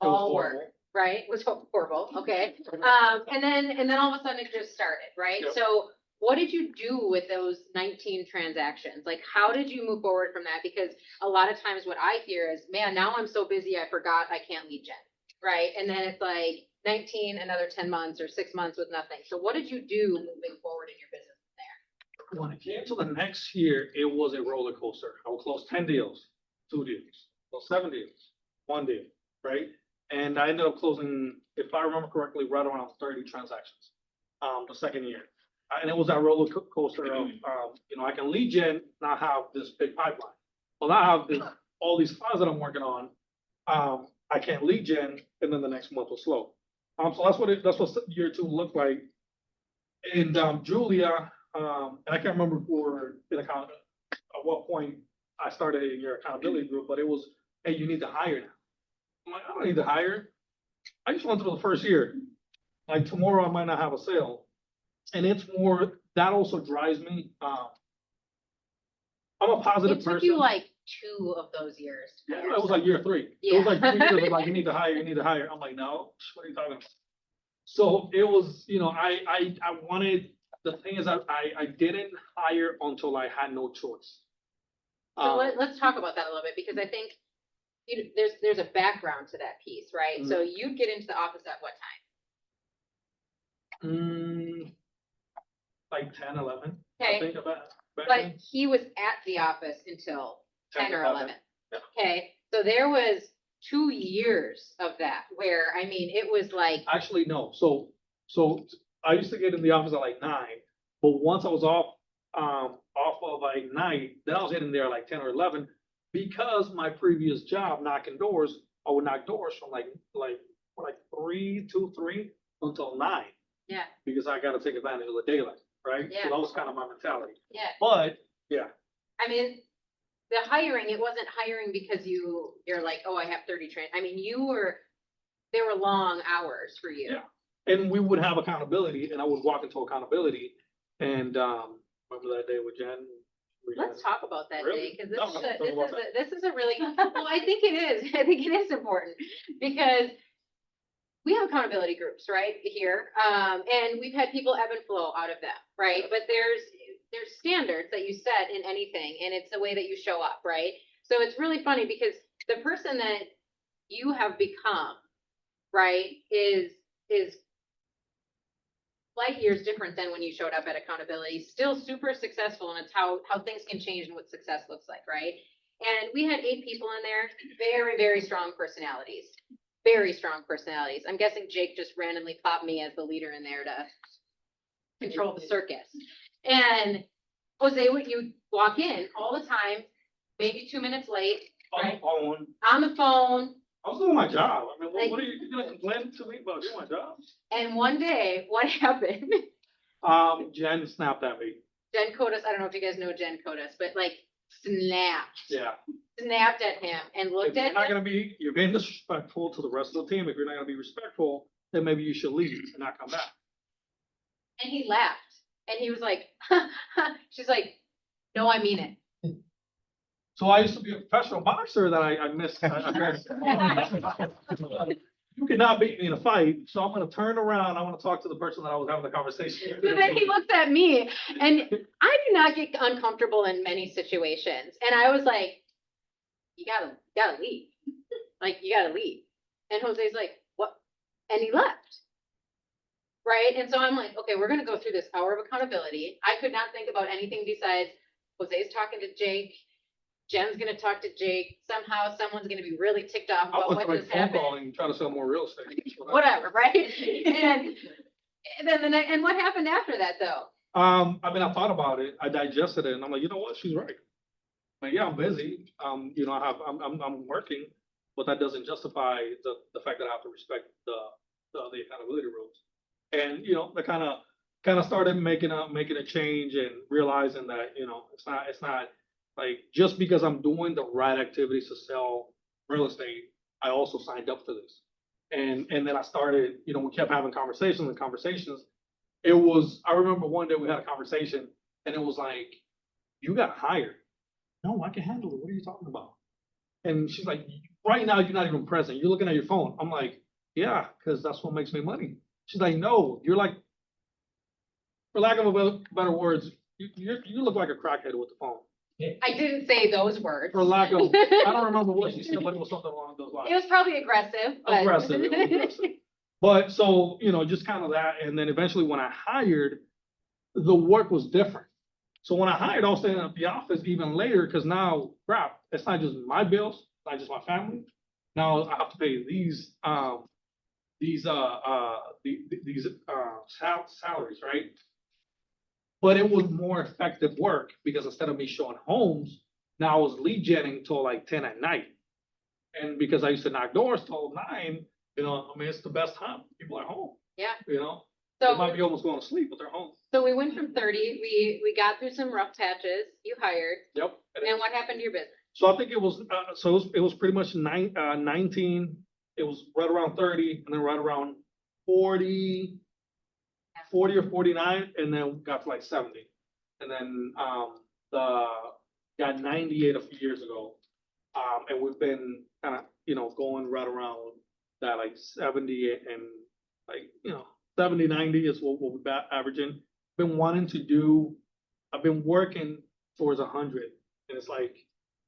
It was all work, horrible. right? Was horrible, okay. And then all of a sudden it just started, right? Yep. So what did you do with those 19 transactions? Like, how did you move forward from that? Because a lot of times what I hear is, man, now I'm so busy, I forgot I can't lead gen, right? And then it's like 19, another 10 months or 6 months with nothing. So what did you do moving forward in your business from there? When it came to the next year, it was a roller coaster. I would close 10 deals, 2 deals, close 7 deals, 1 deal, right? And I ended up closing, if I remember correctly, right around 30 transactions, the second year. And it was that roller coaster of, I can lead gen, not have this big pipeline. Well, now I have all these files that I'm working on. I can't lead gen, and then the next month was slow. So that's what year 2 looked like. And Julia, and I can't remember at what point I started in your accountability group, but it was, hey, you need to hire now. I'm like, I don't need to hire. I just went through the first year. Like tomorrow I might not have a sale. And it's more, that also drives me. I'm a positive It person. took you like 2 of those years. to Yeah, figure it was like year 3. It Yeah. was like 3 years of like, you need to hire, you need to hire. I'm like, no, what are you talking about? So it was, I wanted, the thing is, I didn't hire until I had no choice. So let's talk about that a little bit, because I think there's a background to that piece, right? So you'd get into the office at what time? Like 10, 11. Okay. I think about back But then. he was at the office until 10 or 11. Yeah. Okay, so there was 2 years of that where, I mean, it was like, Actually, no. So I used to get in the office at like 9, but once I was off of like 9, then I was getting there like 10 or 11 because my previous job knocking doors, I would knock doors from like 3 3 until 9, Yeah, because I gotta take advantage of the daylight, right? Yeah. So that was kind of my mentality, yeah. but, yeah, I mean, the hiring, it wasn't hiring because you're like, oh, I have 30 I mean, there were long hours for you. Yeah. And we would have accountability, and I would walk into accountability, and, remember that day with Jen? Let's talk about that Really? day, because No, no, talk about that. this is a really, well, I think it is, I think it is important, because we have accountability groups, right, here, and we've had people ebb and flow out of them, right? But there's standards that you set in anything, and it's the way that you show up, right? So it's really funny, because the person that you have become, right, is light years different than when you showed up at accountability, still super successful, and it's how things can change and what success looks like, right? And we had 8 people in there, very, very strong personalities, very strong personalities. I'm guessing Jake just randomly popped me as the leader in there to control the circus. And Jose, when you walk in all the time, maybe 2 minutes late, On the right? phone. On the phone. I was doing my job. I mean, Like- what are you gonna complain to me about doing my job? And one day, what happened? Jen snapped at me. Jen Codas, I don't know if you guys know Jen Codas, but like snapped Yeah. at him and If looked you're at not him. gonna be, you're being disrespectful to the rest of the team. If you're not gonna be respectful, then maybe you should leave and not come back. And he laughed and he was like, she's like, no, I mean it. So I used to be a professional boxer that I missed. You cannot beat me in a fight, so I'm gonna turn around. I wanna talk to the person that I was having the conversation with. So then he looks at me and I do not get uncomfortable in many situations. And I was like, you gotta leave. Like, you gotta leave. And Jose's like, what? And he left. Right? And so I'm like, okay, we're gonna go through this hour of accountability. I could not think about anything besides Jose's talking to Jake. Jen's gonna talk to Jake. Somehow someone's gonna be really ticked off I about was what like just phone happened. calling and trying to sell more real estate. Whatever, right? And then and what happened after that though? I mean, I thought about it, I digested it, and I'm like, you know what, she's right. Like, yeah, I'm busy, you know, I'm working, but that doesn't justify the fact that I have to respect the accountability rules. And, you know, that kind of started making a change and realizing that, you know, it's not like, just because I'm doing the right activities to sell real estate, I also signed up for this. And then I started, you know, we kept having conversations and conversations. I remember one day we had a conversation and it was like, you got hired. No, I can handle it. What are you talking about? And she's like, right now, you're not even present. You're looking at your phone. I'm like, yeah, because that's what makes me money. She's like, no, you're like, for lack of a better words, you look like a crackhead with the phone. I didn't say those words. For lack of, I don't remember what she said, but it was something along those lines. It was probably aggressive, but. Aggressive, it was aggressive. But so, you know, just kind of that. And then eventually when I hired, the work was different. So when I hired, I was staying at the office even later because now, crap, it's not just my bills, it's not just my family. Now I have to pay these salaries, right? But it was more effective work because instead of me showing homes, now I was lead genning till like 10 at night. And because I used to knock doors till 9, you know, I mean, it's the best time. People are home, Yeah, you know, they might so, be almost going to sleep, but they're home. so we went from 30, we got through some rough patches, you hired, Yep. and what happened to your business? So I think it was, it was pretty much 19, it was right around 30 and then right around 40 or 49, and then got to like 70. And then, got 98 a few years ago. And we've been kind of, you know, going right around that like 70 and like, you know, 70, 90 is what we're averaging. I've been working towards 100. And it's like,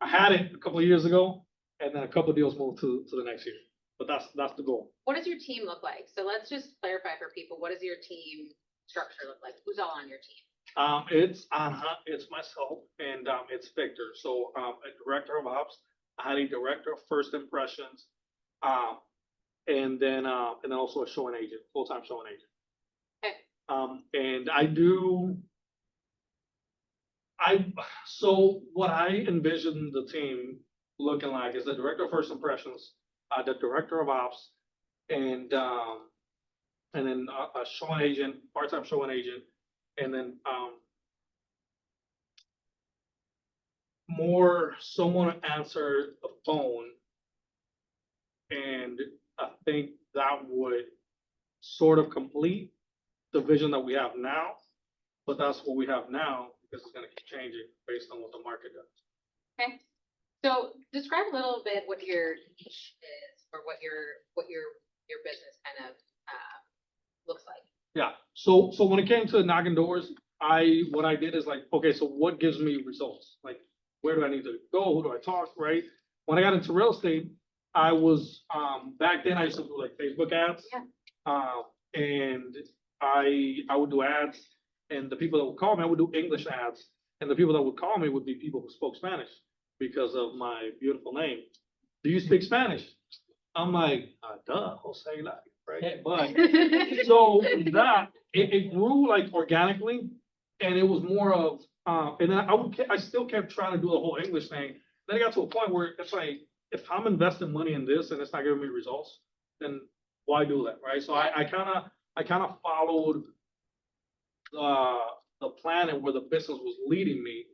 I had it a couple of years ago and then a couple of deals moved to the next year. But that's the goal. What does your team look like? So let's just clarify for people, what does your team structure look like? Who's all on your team? It's myself and, it's Victor. So, a director of ops, I had a director of first impressions, and then also a showing agent, full-time showing agent. Okay. And so what I envision the team looking like is the director of first impressions, the director of ops, and then a showing agent, part-time showing agent, and then, more someone answer the phone. And I think that would sort of complete the vision that we have now. But that's what we have now, because it's gonna keep changing based on what the market does. Okay, so describe a little bit what your niche is, or what your business kind of, looks like. Yeah, so when it came to knocking doors, what I did is like, okay, so what gives me results? Like, where do I need to go? Who do I talk, right? When I got into real estate, I was, back then I used to do like Facebook ads. Yeah. And I would do ads, and the people that would call me, I would do English ads. And the people that would call me would be people who spoke Spanish because of my beautiful name. Do you speak Spanish? I'm like, duh, Jose, like, right? But so that it grew like organically, and it was more of, and then I still kept trying to do the whole English thing. Then it got to a point where it's like, if I'm investing money in this and it's not giving me results, then why do that, right? So I kind of followed the plan and where the business was leading me,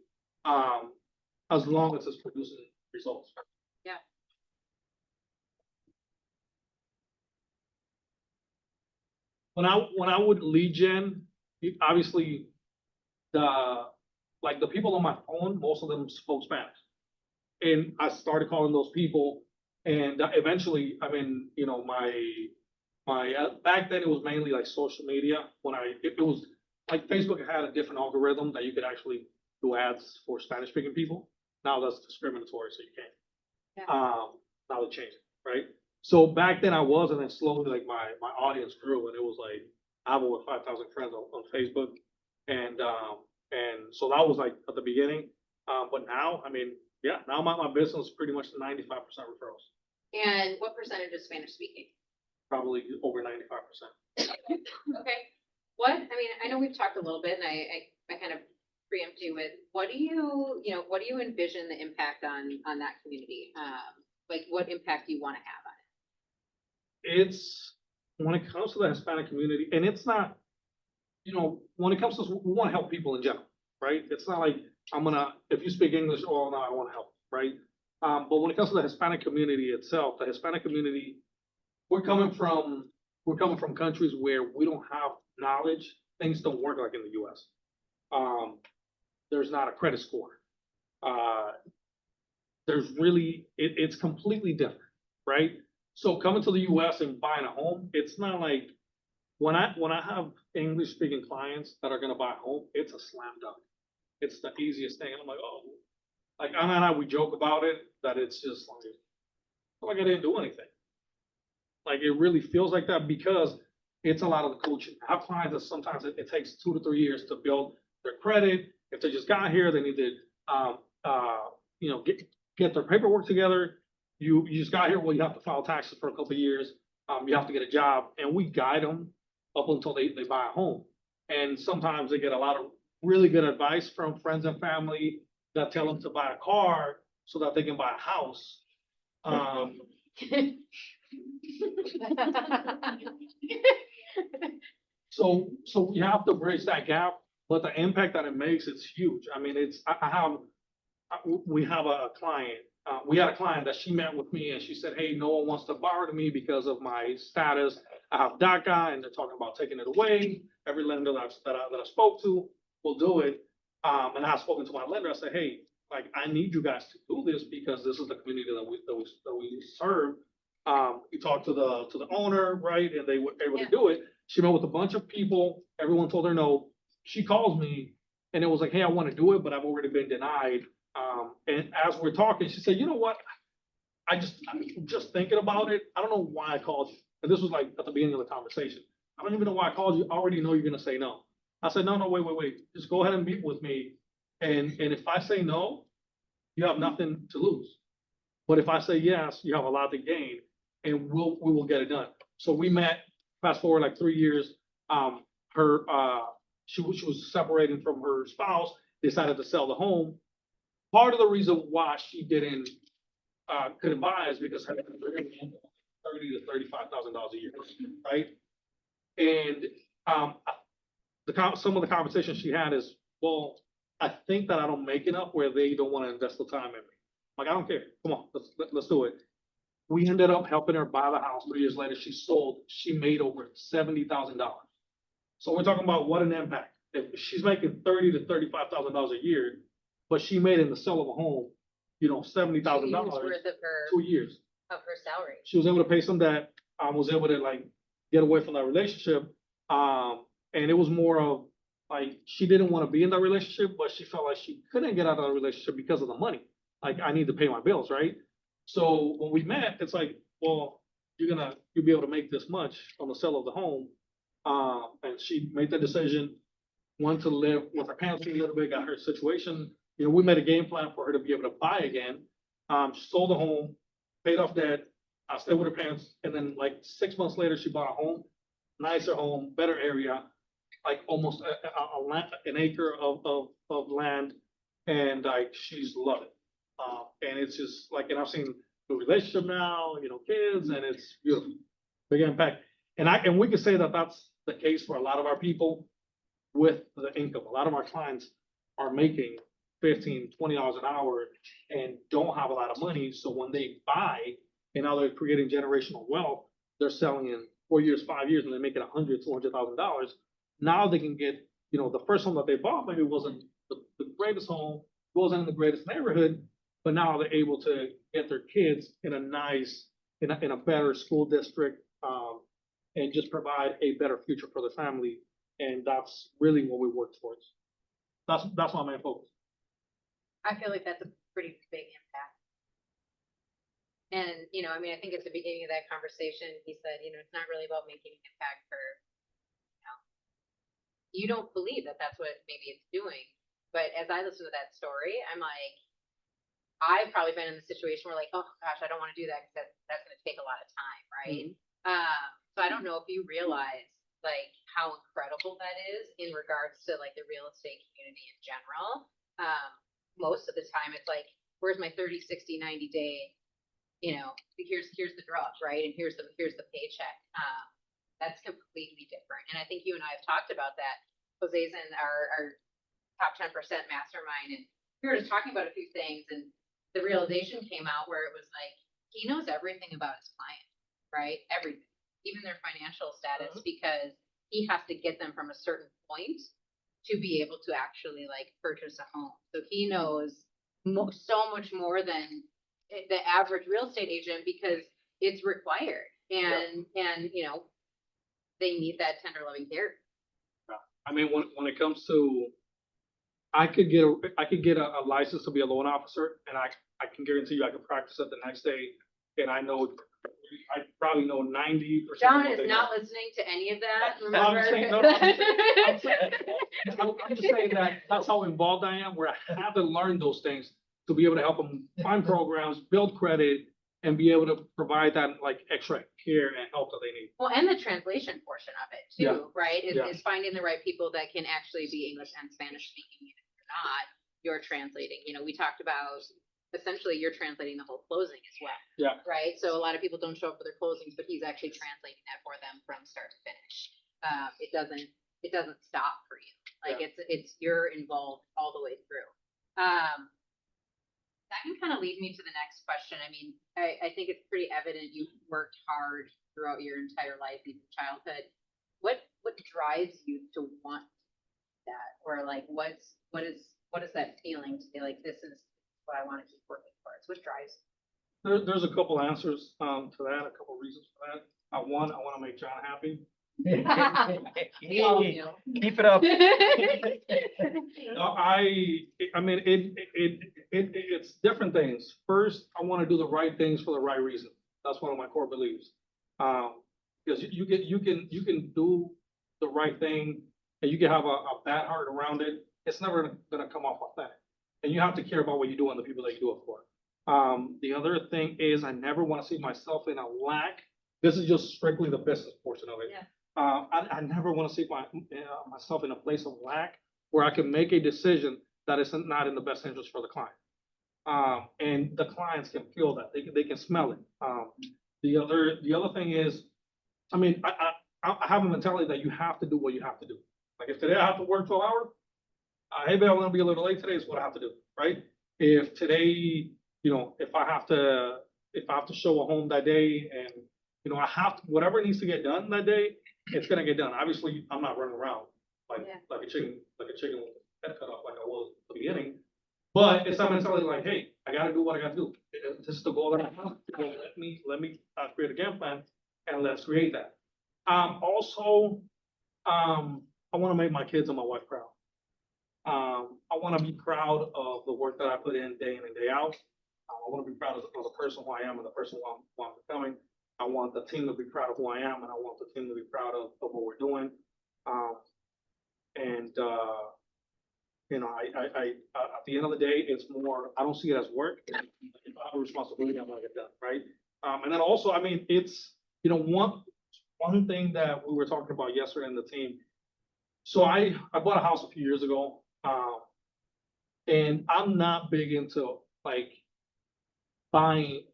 as long as it's producing results. Yeah. When I would lead gen, obviously the people on my phone, most of them spoke Spanish. And I started calling those people, and eventually, I mean, you know, my back then it was mainly like social media. It was like Facebook had a different algorithm that you could actually do ads for Spanish speaking people. Now that's discriminatory, so you can't. Yeah. Now they changed it, right? So back then I was, and then slowly like my audience grew, and it was like I have over 5,000 friends on Facebook, and so that was like at the beginning. But now, I mean, yeah, now my business is pretty much 95% referrals, And what percentage is Spanish speaking? probably over 95%. Okay, I mean, I know we've talked a little bit, and I kind of preempt you with, what do you envision the impact on that community? Like, what impact do you want to have on it? It's when it comes to the Hispanic community, and it's not, you know, when it comes to, we want to help people in general, right? It's not like if you speak English, oh, no, I want to help, right? But when it comes to the Hispanic community itself, the Hispanic community, we're coming from countries where we don't have knowledge. Things don't work like in the US. There's not a credit score. It's completely different, right? So coming to the US and buying a home, it's not like, when I have English speaking clients that are gonna buy a home, it's a slam dunk. It's the easiest thing. I'm like, oh, like Anna and I, we joke about it, that it's just like I didn't do anything. Like, it really feels like that because it's a lot of the coaching. I have clients that sometimes it takes 2 to 3 years to build their credit. If they just got here, they need to, get their paperwork together. You just got here, well, you have to file taxes for a couple of years. You have to get a job, and we guide them up until they buy a home. And sometimes they get a lot of really good advice from friends and family that tell them to buy a car so that they can buy a house. So we have to bridge that gap, but the impact that it makes, it's huge. I mean, we have a client, we had a client that she met with me and she said, hey, no one wants to borrow to me because of my status. I have DACA and they're talking about taking it away. Every lender that I spoke to will do it. And I've spoken to my lender. I said, hey, like, I need you guys to do this because this is the community that we serve. We talked to the owner, right? And they were able to do it. She met with a bunch of people. Everyone told her no. She calls me and it was like, hey, I want to do it, but I've already been denied. And as we're talking, she said, you know what? I'm just thinking about it. I don't know why I called you. And this was like at the beginning of the conversation. I don't even know why I called you. I already know you're going to say no. I said, no, wait. Just go ahead and meet with me. And if I say no, you have nothing to lose. But if I say yes, you have a lot to gain, and we will get it done. So we met, fast forward like 3 years. She was separating from her spouse, decided to sell the home. Part of the reason why she couldn't buy is because her $30,000 to $35,000 a a year, right? And, some of the conversation she had is, well, I think that I don't make enough where they don't wanna invest the time in me. Like, I don't care, come on, let's do it. We ended up helping her buy the house. 3 years later, she sold, she made over $70,000. So we're talking about what an impact. If she's making $30,000 to $35,000 a year, but she made in the sale of a home, $70,000, Worth of her, 2 years. of her salary. She was able to pay some debt, was able to like get away from that relationship. And it was more of like, she didn't want to be in that relationship, but she felt like she couldn't get out of the relationship because of the money. Like, I need to pay my bills, right? So when we met, it's like, well, you'll be able to make this much on the sale of the home. And she made the decision, wanted to live with her parents a little bit, got her situation. We made a game plan for her to be able to buy again. She sold the home, paid off debt, stayed with her parents, and then like 6 months later, she bought a home, nicer home, better area, like almost an acre of land, and like she's loved it. And it's just like, and I've seen the relationship now, kids, and it's beautiful, big impact. And we could say that that's the case for a lot of our people with the income. A lot of our clients are making $15, $20 an hour and don't have a lot of money. So when they buy, and now they're creating generational wealth, they're selling in 4 years, 5 years, and they're making $100,000, $200,000. Now they can get, the first home that they bought maybe wasn't the greatest home, wasn't in the greatest neighborhood, but now they're able to get their kids in a nice, in a better school district, and just provide a better future for the family. And that's really what we work towards. That's my main focus. I feel like that's a pretty big impact. And, I think at the beginning of that conversation, he said, it's not really about making an impact for, you don't believe that that's what maybe it's doing. But as I listen to that story, I'm like, I've probably been in the situation where like, oh gosh, I don't want to do that because that's going to take a lot of time, right? So I don't know if you realize like how incredible that is in regards to like the real estate community in general. Most of the time it's like, where's my 30, 60, 90 day, here's the drug, right? And here's the paycheck. That's completely different. And I think you and I have talked about that. Jose's in our top 10% mastermind, and we were just talking about a few things, and the realization came out where it was like, he knows everything about his client, right? Everything, even their financial status, because he has to get them from a certain point to be able to actually like purchase a home. So he knows so much more than the average real estate agent because it's required. And they need that tender loving care. I mean, when it comes to, I could get a license to be a loan officer, and I can guarantee you I can practice it the next day, and I probably know 90%. John is not listening to any of that, No, I'm remember? saying- no, I'm just saying that that's how involved I am, where I have to learn those things to be able to help them find programs, build credit, and be able to provide that like extra care and help that they need. Well, and the translation portion of it too, Yeah. right? Yeah. Is finding the right people that can actually be English and Spanish speaking. If you're not, you're translating. We talked about essentially you're translating the whole closing as well. Yeah. Right? So a lot of people don't show up for their closings, but he's actually translating that for them from start to finish. It doesn't stop for you. Like it's you're involved all the way through. That can kind of lead me to the next question. I mean, I think it's pretty evident you've worked hard throughout your entire life, even childhood. What drives you to want that? Or like what is that feeling to be like, this is what I want to keep working towards? What drives you? There's a couple answers to that, a couple reasons for that. One, I want to make John happy. We all do. Keep it up. I mean, it's different things. First, I want to do the right things for the right reason. That's one of my core beliefs. Because you can do the right thing and you can have a bad heart around it. It's never gonna come off authentic. And you have to care about what you do and the people that you do it for. The other thing is I never want to see myself in a lack. This is just strictly the business portion of it. Yeah. I never want to see myself in a place of lack where I can make a decision that is not in the best interest for the client. And the clients can feel that, they can smell it. The other thing is I mean, I have a mentality that you have to do what you have to do. Like if today I have to work 12 hours, hey, babe, I'm gonna be a little late today, is what I have to do, right? If today, you know, if I have to show a home that day and, you know, I have to, whatever needs to get done that day, it's gonna get done. Obviously, I'm not running around like, Yeah. like a chicken with the head cut off like I was at the beginning. But it's that mentality like, hey, I gotta do what I gotta do. This is the goal that I have. Let me create a game plan and let's create that. Also, I wanna make my kids and my wife proud. I wanna be proud of the work that I put in day and day out. I wanna be proud of the person who I am and the person who I'm becoming. I want the team to be proud of who I am and I want the team to be proud of what we're doing. And, you know, at the end of the day, it's more, I don't see it as work. If I have a responsibility, I'm gonna get done, right? And then also, I mean, it's, you know, one thing that we were talking about yesterday in the team. So I bought a house a few years ago, and I'm not big into like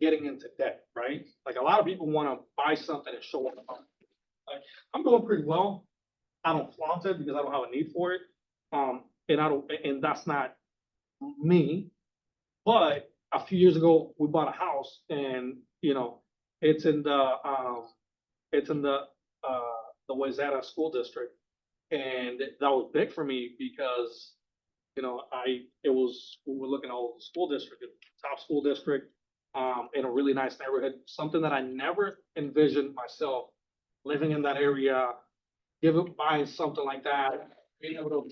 getting into debt, right? Like a lot of people wanna buy something and show it off. Like, I'm doing pretty well. I don't flaunt it because I don't have a need for it. And that's not me. But a few years ago, we bought a house and, you know, it's in the Wayzata school district. And that was big for me because, you know, we were looking at all the school district, top school district, in a really nice neighborhood, something that I never envisioned myself living in that area, buying something like that, being able to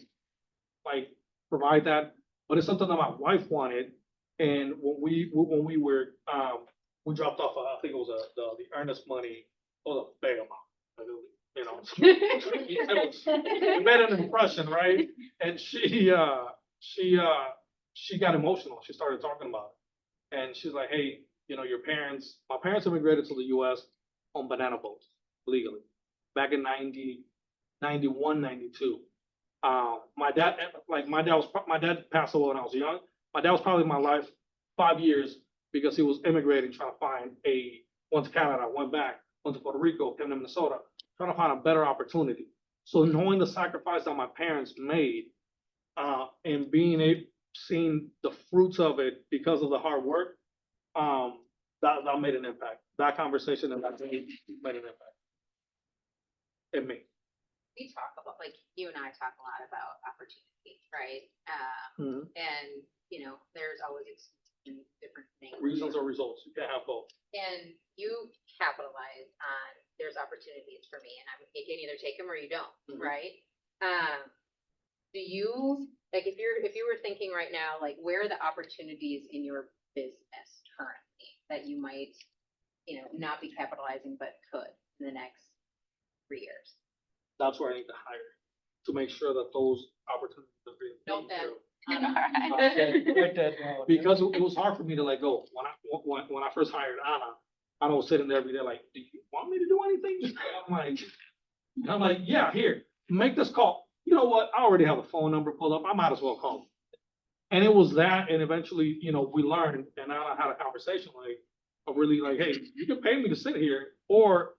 like provide that. But it's something that my wife wanted. And when we dropped off, I think it was the earnest money or the big amount, you know. We made an impression, right? And she got emotional. She started talking about it. And she's like, hey, you know, my parents immigrated to the US on banana boats legally back in 91, 92. My dad passed away when I was young. My dad was probably in my life 5 years because he was immigrating, trying to find went to Canada, went back, went to Puerto Rico, came to Minnesota, trying to find a better opportunity. So knowing the sacrifice that my parents made, and seeing the fruits of it because of the hard work, that made an impact. That conversation and that day made an impact in me. We talk about, like, you and I talk a lot about opportunities, right? Mhm. And, you know, there's always different things. Reasons or results, you can't have both. And you capitalize on, there's opportunities for me, and you can either take them or you don't, Mhm. right? Do you, like, if you were thinking right now, like, where are the opportunities in your business currently that you might, you know, not be capitalizing but could in the next 3 years? That's where I need to hire, to make sure that those opportunities are being. Note that. Write that down. Because it was hard for me to let go. When I first hired Anna, I was sitting there every day like, do you want me to do anything? I'm like, yeah, here, make this call. You know what? I already have a phone number pulled up. I might as well call them. And it was that, and eventually, you know, we learned, and Anna had a conversation like, really like, hey, you can pay me to sit here, or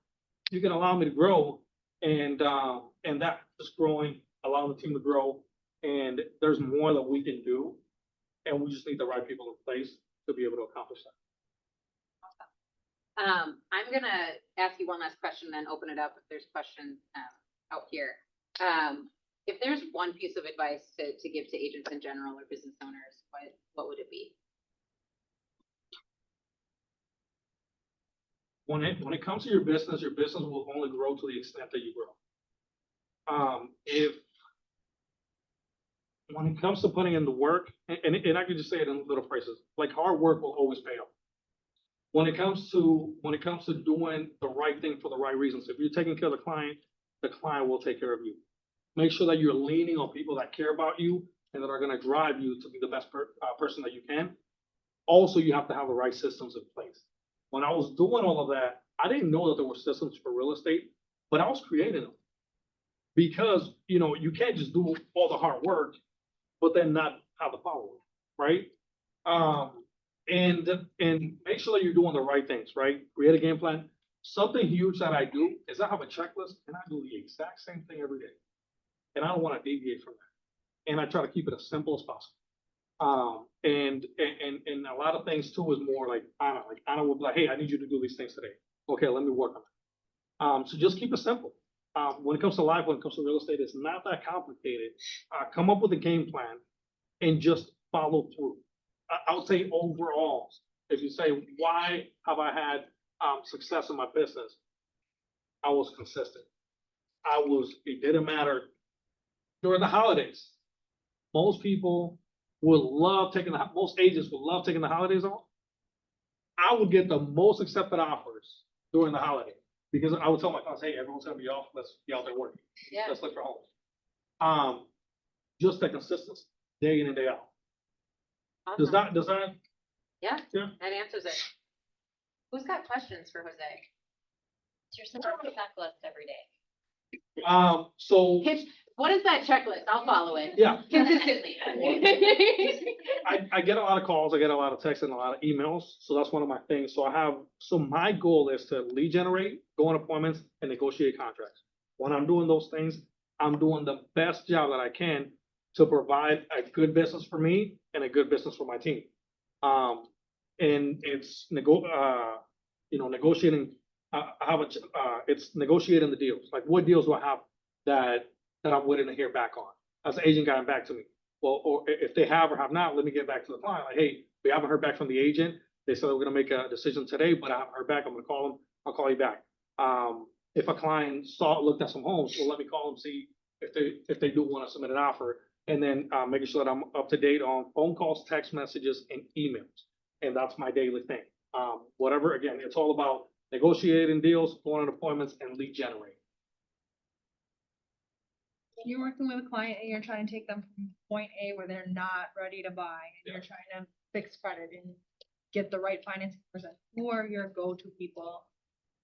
you can allow me to grow. And that just growing, allowing the team to grow. And there's more that we can do. And we just need the right people in place to be able to accomplish that. I'm gonna ask you one last question, then open it up if there's questions out here. If there's one piece of advice to give to agents in general or business owners, what would it be? When it comes to your business will only grow to the extent that you grow. When it comes to putting in the work, and I can just say it in little phrases, like hard work will always pay off. When it comes to doing the right thing for the right reasons, if you're taking care of the client will take care of you. Make sure that you're leaning on people that care about you and that are gonna drive you to be the best person that you can. Also, you have to have the right systems in place. When I was doing all of that, I didn't know that there were systems for real estate, but I was creating them. Because, you know, you can't just do all the hard work, but then not have the follow-up, right? And make sure that you're doing the right things, right? Create a game plan, something huge that I do is I have a checklist and I do the exact same thing every day. And I don't wanna deviate from that. And I try to keep it as simple as possible. And a lot of things too is more like Anna will be like, hey, I need you to do these things today. Okay, let me work on it. So just keep it simple. When it comes to life, when it comes to real estate, it's not that complicated. Come up with a game plan and just follow through. I would say overall, if you say, why have I had success in my business? I was consistent. It didn't matter during the holidays. Most people would love most agents would love taking the holidays off. I would get the most accepted offers during the holiday because I would tell my clients, hey, everyone's gonna be off, let's be out there working. Yeah. Let's look for homes. Just the consistency, day in and day out. Does Awesome. that, Yeah, yeah. that answers it. Who's got questions for Jose? It's your simple checklist every day. So, What is that checklist? I'll follow it yeah, consistently. I get a lot of calls, I get a lot of texts and a lot of emails, so that's one of my things. So my goal is to lead generate, go on appointments and negotiate contracts. When I'm doing those things, I'm doing the best job that I can to provide a good business for me and a good business for my team. And it's negotiating, it's negotiating the deals. Like what deals do I have that I'm waiting to hear back on? As the agent got back to me. Well, or if they have or have not, let me get back to the client. Like, hey, we haven't heard back from the agent. They said we're gonna make a decision today, but I haven't heard back. I'm gonna call them. I'll call you back. If a client looked at some homes, well, let me call them, see if they do want to submit an offer. And then making sure that I'm up to date on phone calls, text messages, and emails. And that's my daily thing. Whatever, again, it's all about negotiating deals, going on appointments, and lead generating. When you're working with a client and you're trying to take them from point A where they're not ready to buy, and you're trying to fix credit and get the right financing person, who are your go-to people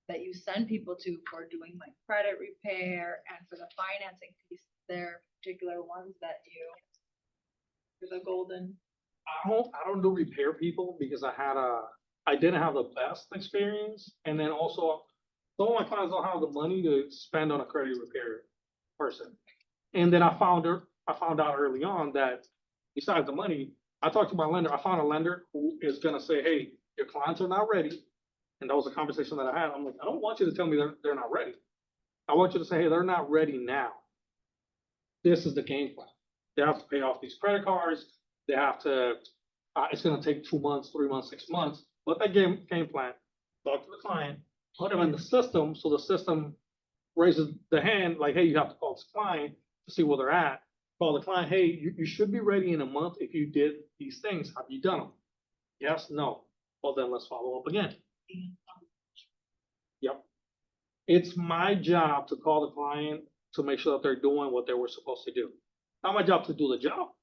that you send people to for doing like credit repair and for the financing piece? There particular ones that you're the golden. I don't do repair people because I didn't have the best experience. And then also some of my clients don't have the money to spend on a credit repair person. And then I found out early on that besides the money, I talked to my lender. I found a lender who is gonna say, hey, your clients are not ready. And that was a conversation that I had. I'm like, I don't want you to tell me they're not ready. I want you to say, hey, they're not ready now. This is the game plan. They have to pay off these credit cards. They have to, it's gonna take 2 months, 3 months, 6 months. But that game plan, talk to the client, put them in the system, so the system raises the hand, like, hey, you have to call this client to see where they're at. Call the client, hey, you should be ready in a month if you did these things. Have you done them? Yes, no. Well, then let's follow up again. Yep. It's my job to call the client to make sure that they're doing what they were supposed to do. Not my job to do the job,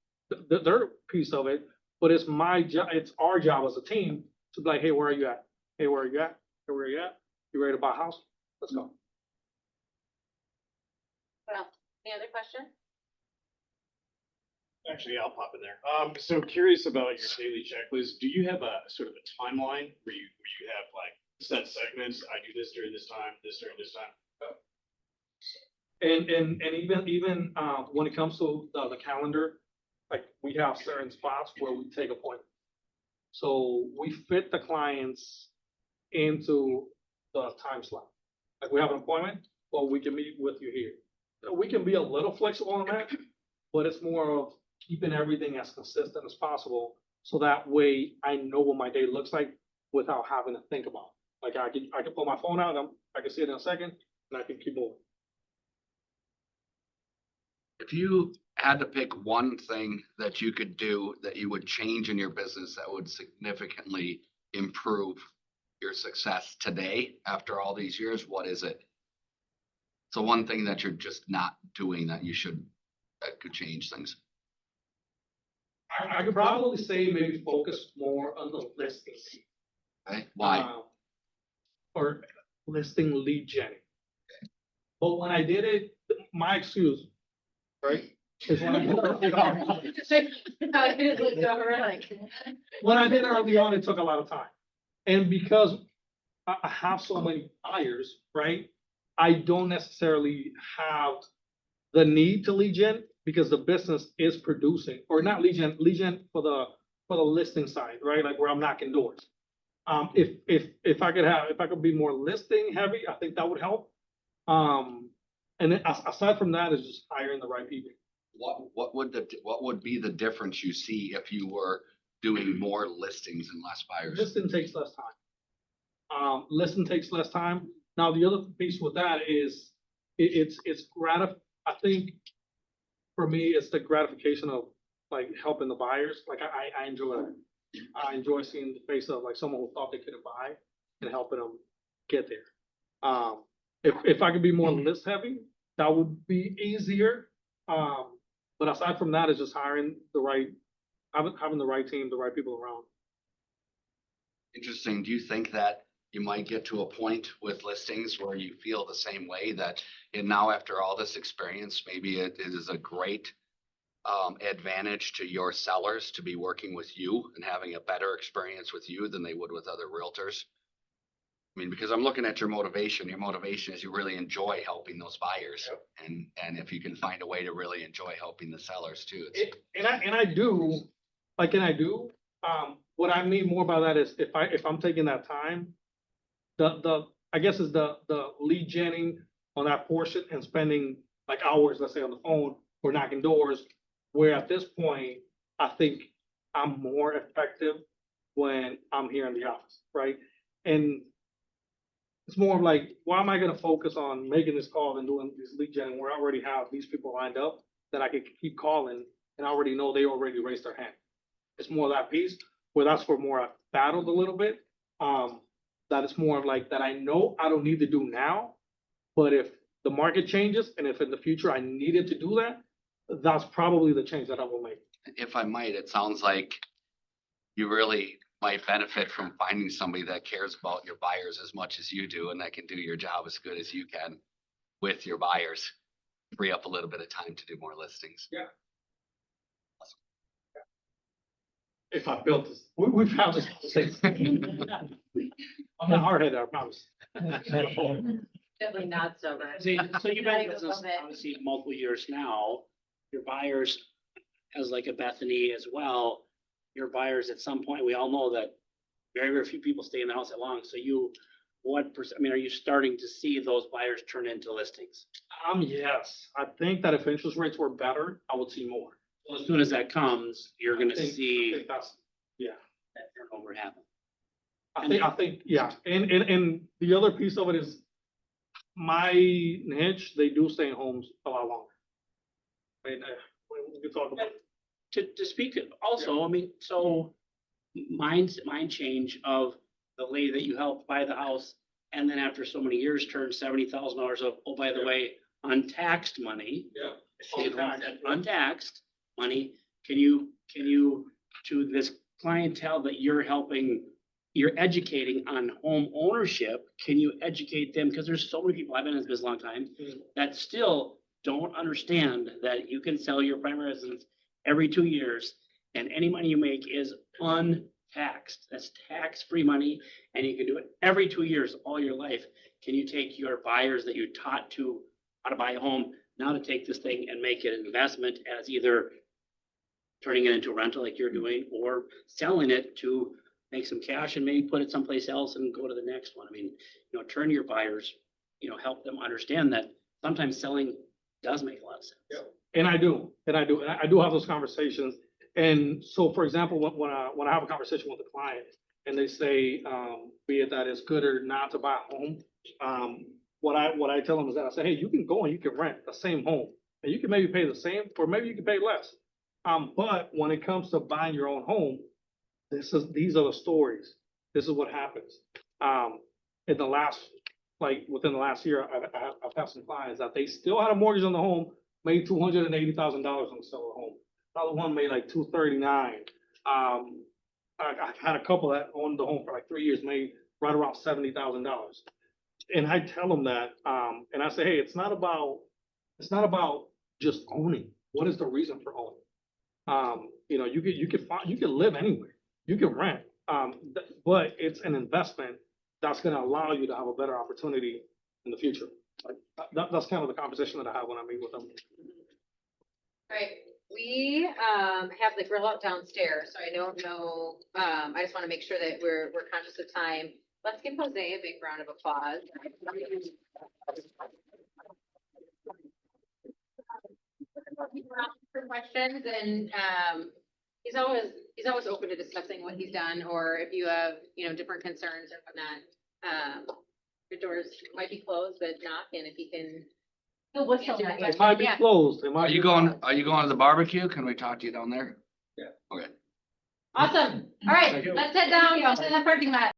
their piece of it, but it's my job, it's our job as a team to be like, hey, where are you at? Hey, where are you at? Hey, where are you at? You ready to buy a house? Let's go. Well, any other question? Actually, I'll pop in there. So curious about your daily checklist. Do you have a sort of a timeline where you have like set segments? I do this during this time, this during this time. And even when it comes to the calendar, like we have certain spots where we take appointments. So we fit the clients into the time slot. Like we have an appointment, well, we can meet with you here. So we can be a little flexible on that, but it's more of keeping everything as consistent as possible. So that way I know what my day looks like without having to think about it. Like I can pull my phone out and I can see it in a second and I can keep moving. If you had to pick one thing that you could do that you would change in your business that would significantly improve your success today after all these years, what is it? So one thing that you're just not doing that that could change things. I could probably say maybe focus more on the listings. Okay, why? Or listing lead gen. But when I did it, my excuse, right? Is when I when I did it early on, it took a lot of time. And because I have so many buyers, right? I don't necessarily have the need to lead gen because the business is producing, or not lead gen for the listing side, right? Like where I'm knocking doors. If I could be more listing heavy, I think that would help. And then aside from that is just hiring the right people. What would be the difference you see if you were doing more listings and less buyers? Listing takes less time. Listing takes less time. Now, the other piece with that is it's I think for me, it's the gratification of like helping the buyers. Like I enjoy that. I enjoy seeing the face of like someone who thought they couldn't buy and helping them get there. If I could be more list heavy, that would be easier. But aside from that, it's just hiring the right, having the right team, the right people around. Interesting. Do you think that you might get to a point with listings where you feel the same way that, and now after all this experience, maybe it is a great advantage to your sellers to be working with you and having a better experience with you than they would with other realtors? I mean, because I'm looking at your motivation is you really enjoy helping those buyers. And if you can find a way to really enjoy helping the sellers too. And I do, what I mean more by that is if I'm taking that time, I guess is the lead genning on that portion and spending like hours, let's say on the phone or knocking doors, where at this point, I think I'm more effective when I'm here in the office, right? And it's more of like, why am I gonna focus on making this call and doing this lead gen where I already have these people lined up that I can keep calling and I already know they already raised their hand. It's more of that piece where that's where more I battled a little bit. That it's more of like that I know I don't need to do now, but if the market changes and if in the future I needed to do that, that's probably the change that I will make. If I might, it sounds like you really might benefit from finding somebody that cares about your buyers as much as you do and that can do your job as good as you can with your buyers. Free up a little bit of time to do more listings. Yeah. If I built this, we've had this conversation. I'm not hard headed, I promise. Definitely not stubborn. See, so you've been in Gotta business love it. obviously multiple years now. Your buyers, as like a Bethany as well, your buyers at some point, we all know that very, very few people stay in the house that long. So what percent, I mean, are you starting to see those buyers turn into listings? Yes, I think that if interest rates were better, I would see more. Well, as soon as that comes, you're gonna I see think that's, yeah. that turnover happen. I think, yeah, and the other piece of it is my niche, they do stay in homes a lot longer. I mean, we can talk about it. To speak to, also, I mean, so mind change of the lady that you helped buy the house, and then after so many years turned $70,000 of, oh, by the way, untaxed money. Yeah. You know, untaxed money, can you, to this clientele that you're helping, you're educating on home ownership, can you educate them? Because there's so many people, I've been in this business a long time, that still don't understand that you can sell your primary residence every 2 years and any money you make is untaxed. That's tax-free money and you can do it every 2 years, all your life. Can you take your buyers that you taught to how to buy a home now to take this thing and make it an investment as either turning it into a rental like you're doing or selling it to make some cash and maybe put it someplace else and go to the next one. I mean, you know, turn your buyers, you know, help them understand that sometimes selling does make a lot of sense. Yeah. And I do have those conversations. And so, for example, when I have a conversation with a client and they say, be it that it's good or not to buy a home, what I tell them is that I say, hey, you can go and you can rent the same home and you can maybe pay the same, or maybe you can pay less. But when it comes to buying your own home, these are the stories. This is what happens. In the last, within the last year, I've had some clients that they still had a mortgage on the home, made $280,000 on the sale of the home. Another one made like $239,000. I've had a couple that owned the home for like 3 years, made right around $70,000. And I tell them that, and I say, hey, it's not about just owning. What is the reason for owning? You know, you can live anywhere. You can rent, but it's an investment that's gonna allow you to have a better opportunity in the future. Like, that's kind of the conversation that I have when I meet with them. Right, we, have the grill out downstairs, so I don't know, I just wanna make sure that we're conscious of time. Let's give Jose a big round of applause. For questions and, he's always open to discussing what he's done, or if you have, different concerns or whatnot. The doors might be closed, but knock, and if he can. He'll whistle at you. It might be Yeah. closed. It might Are be you going to the barbecue? Can we talk to you down there? Yeah. Okay. Awesome, all right, Thank you. let's head down to the parking lot.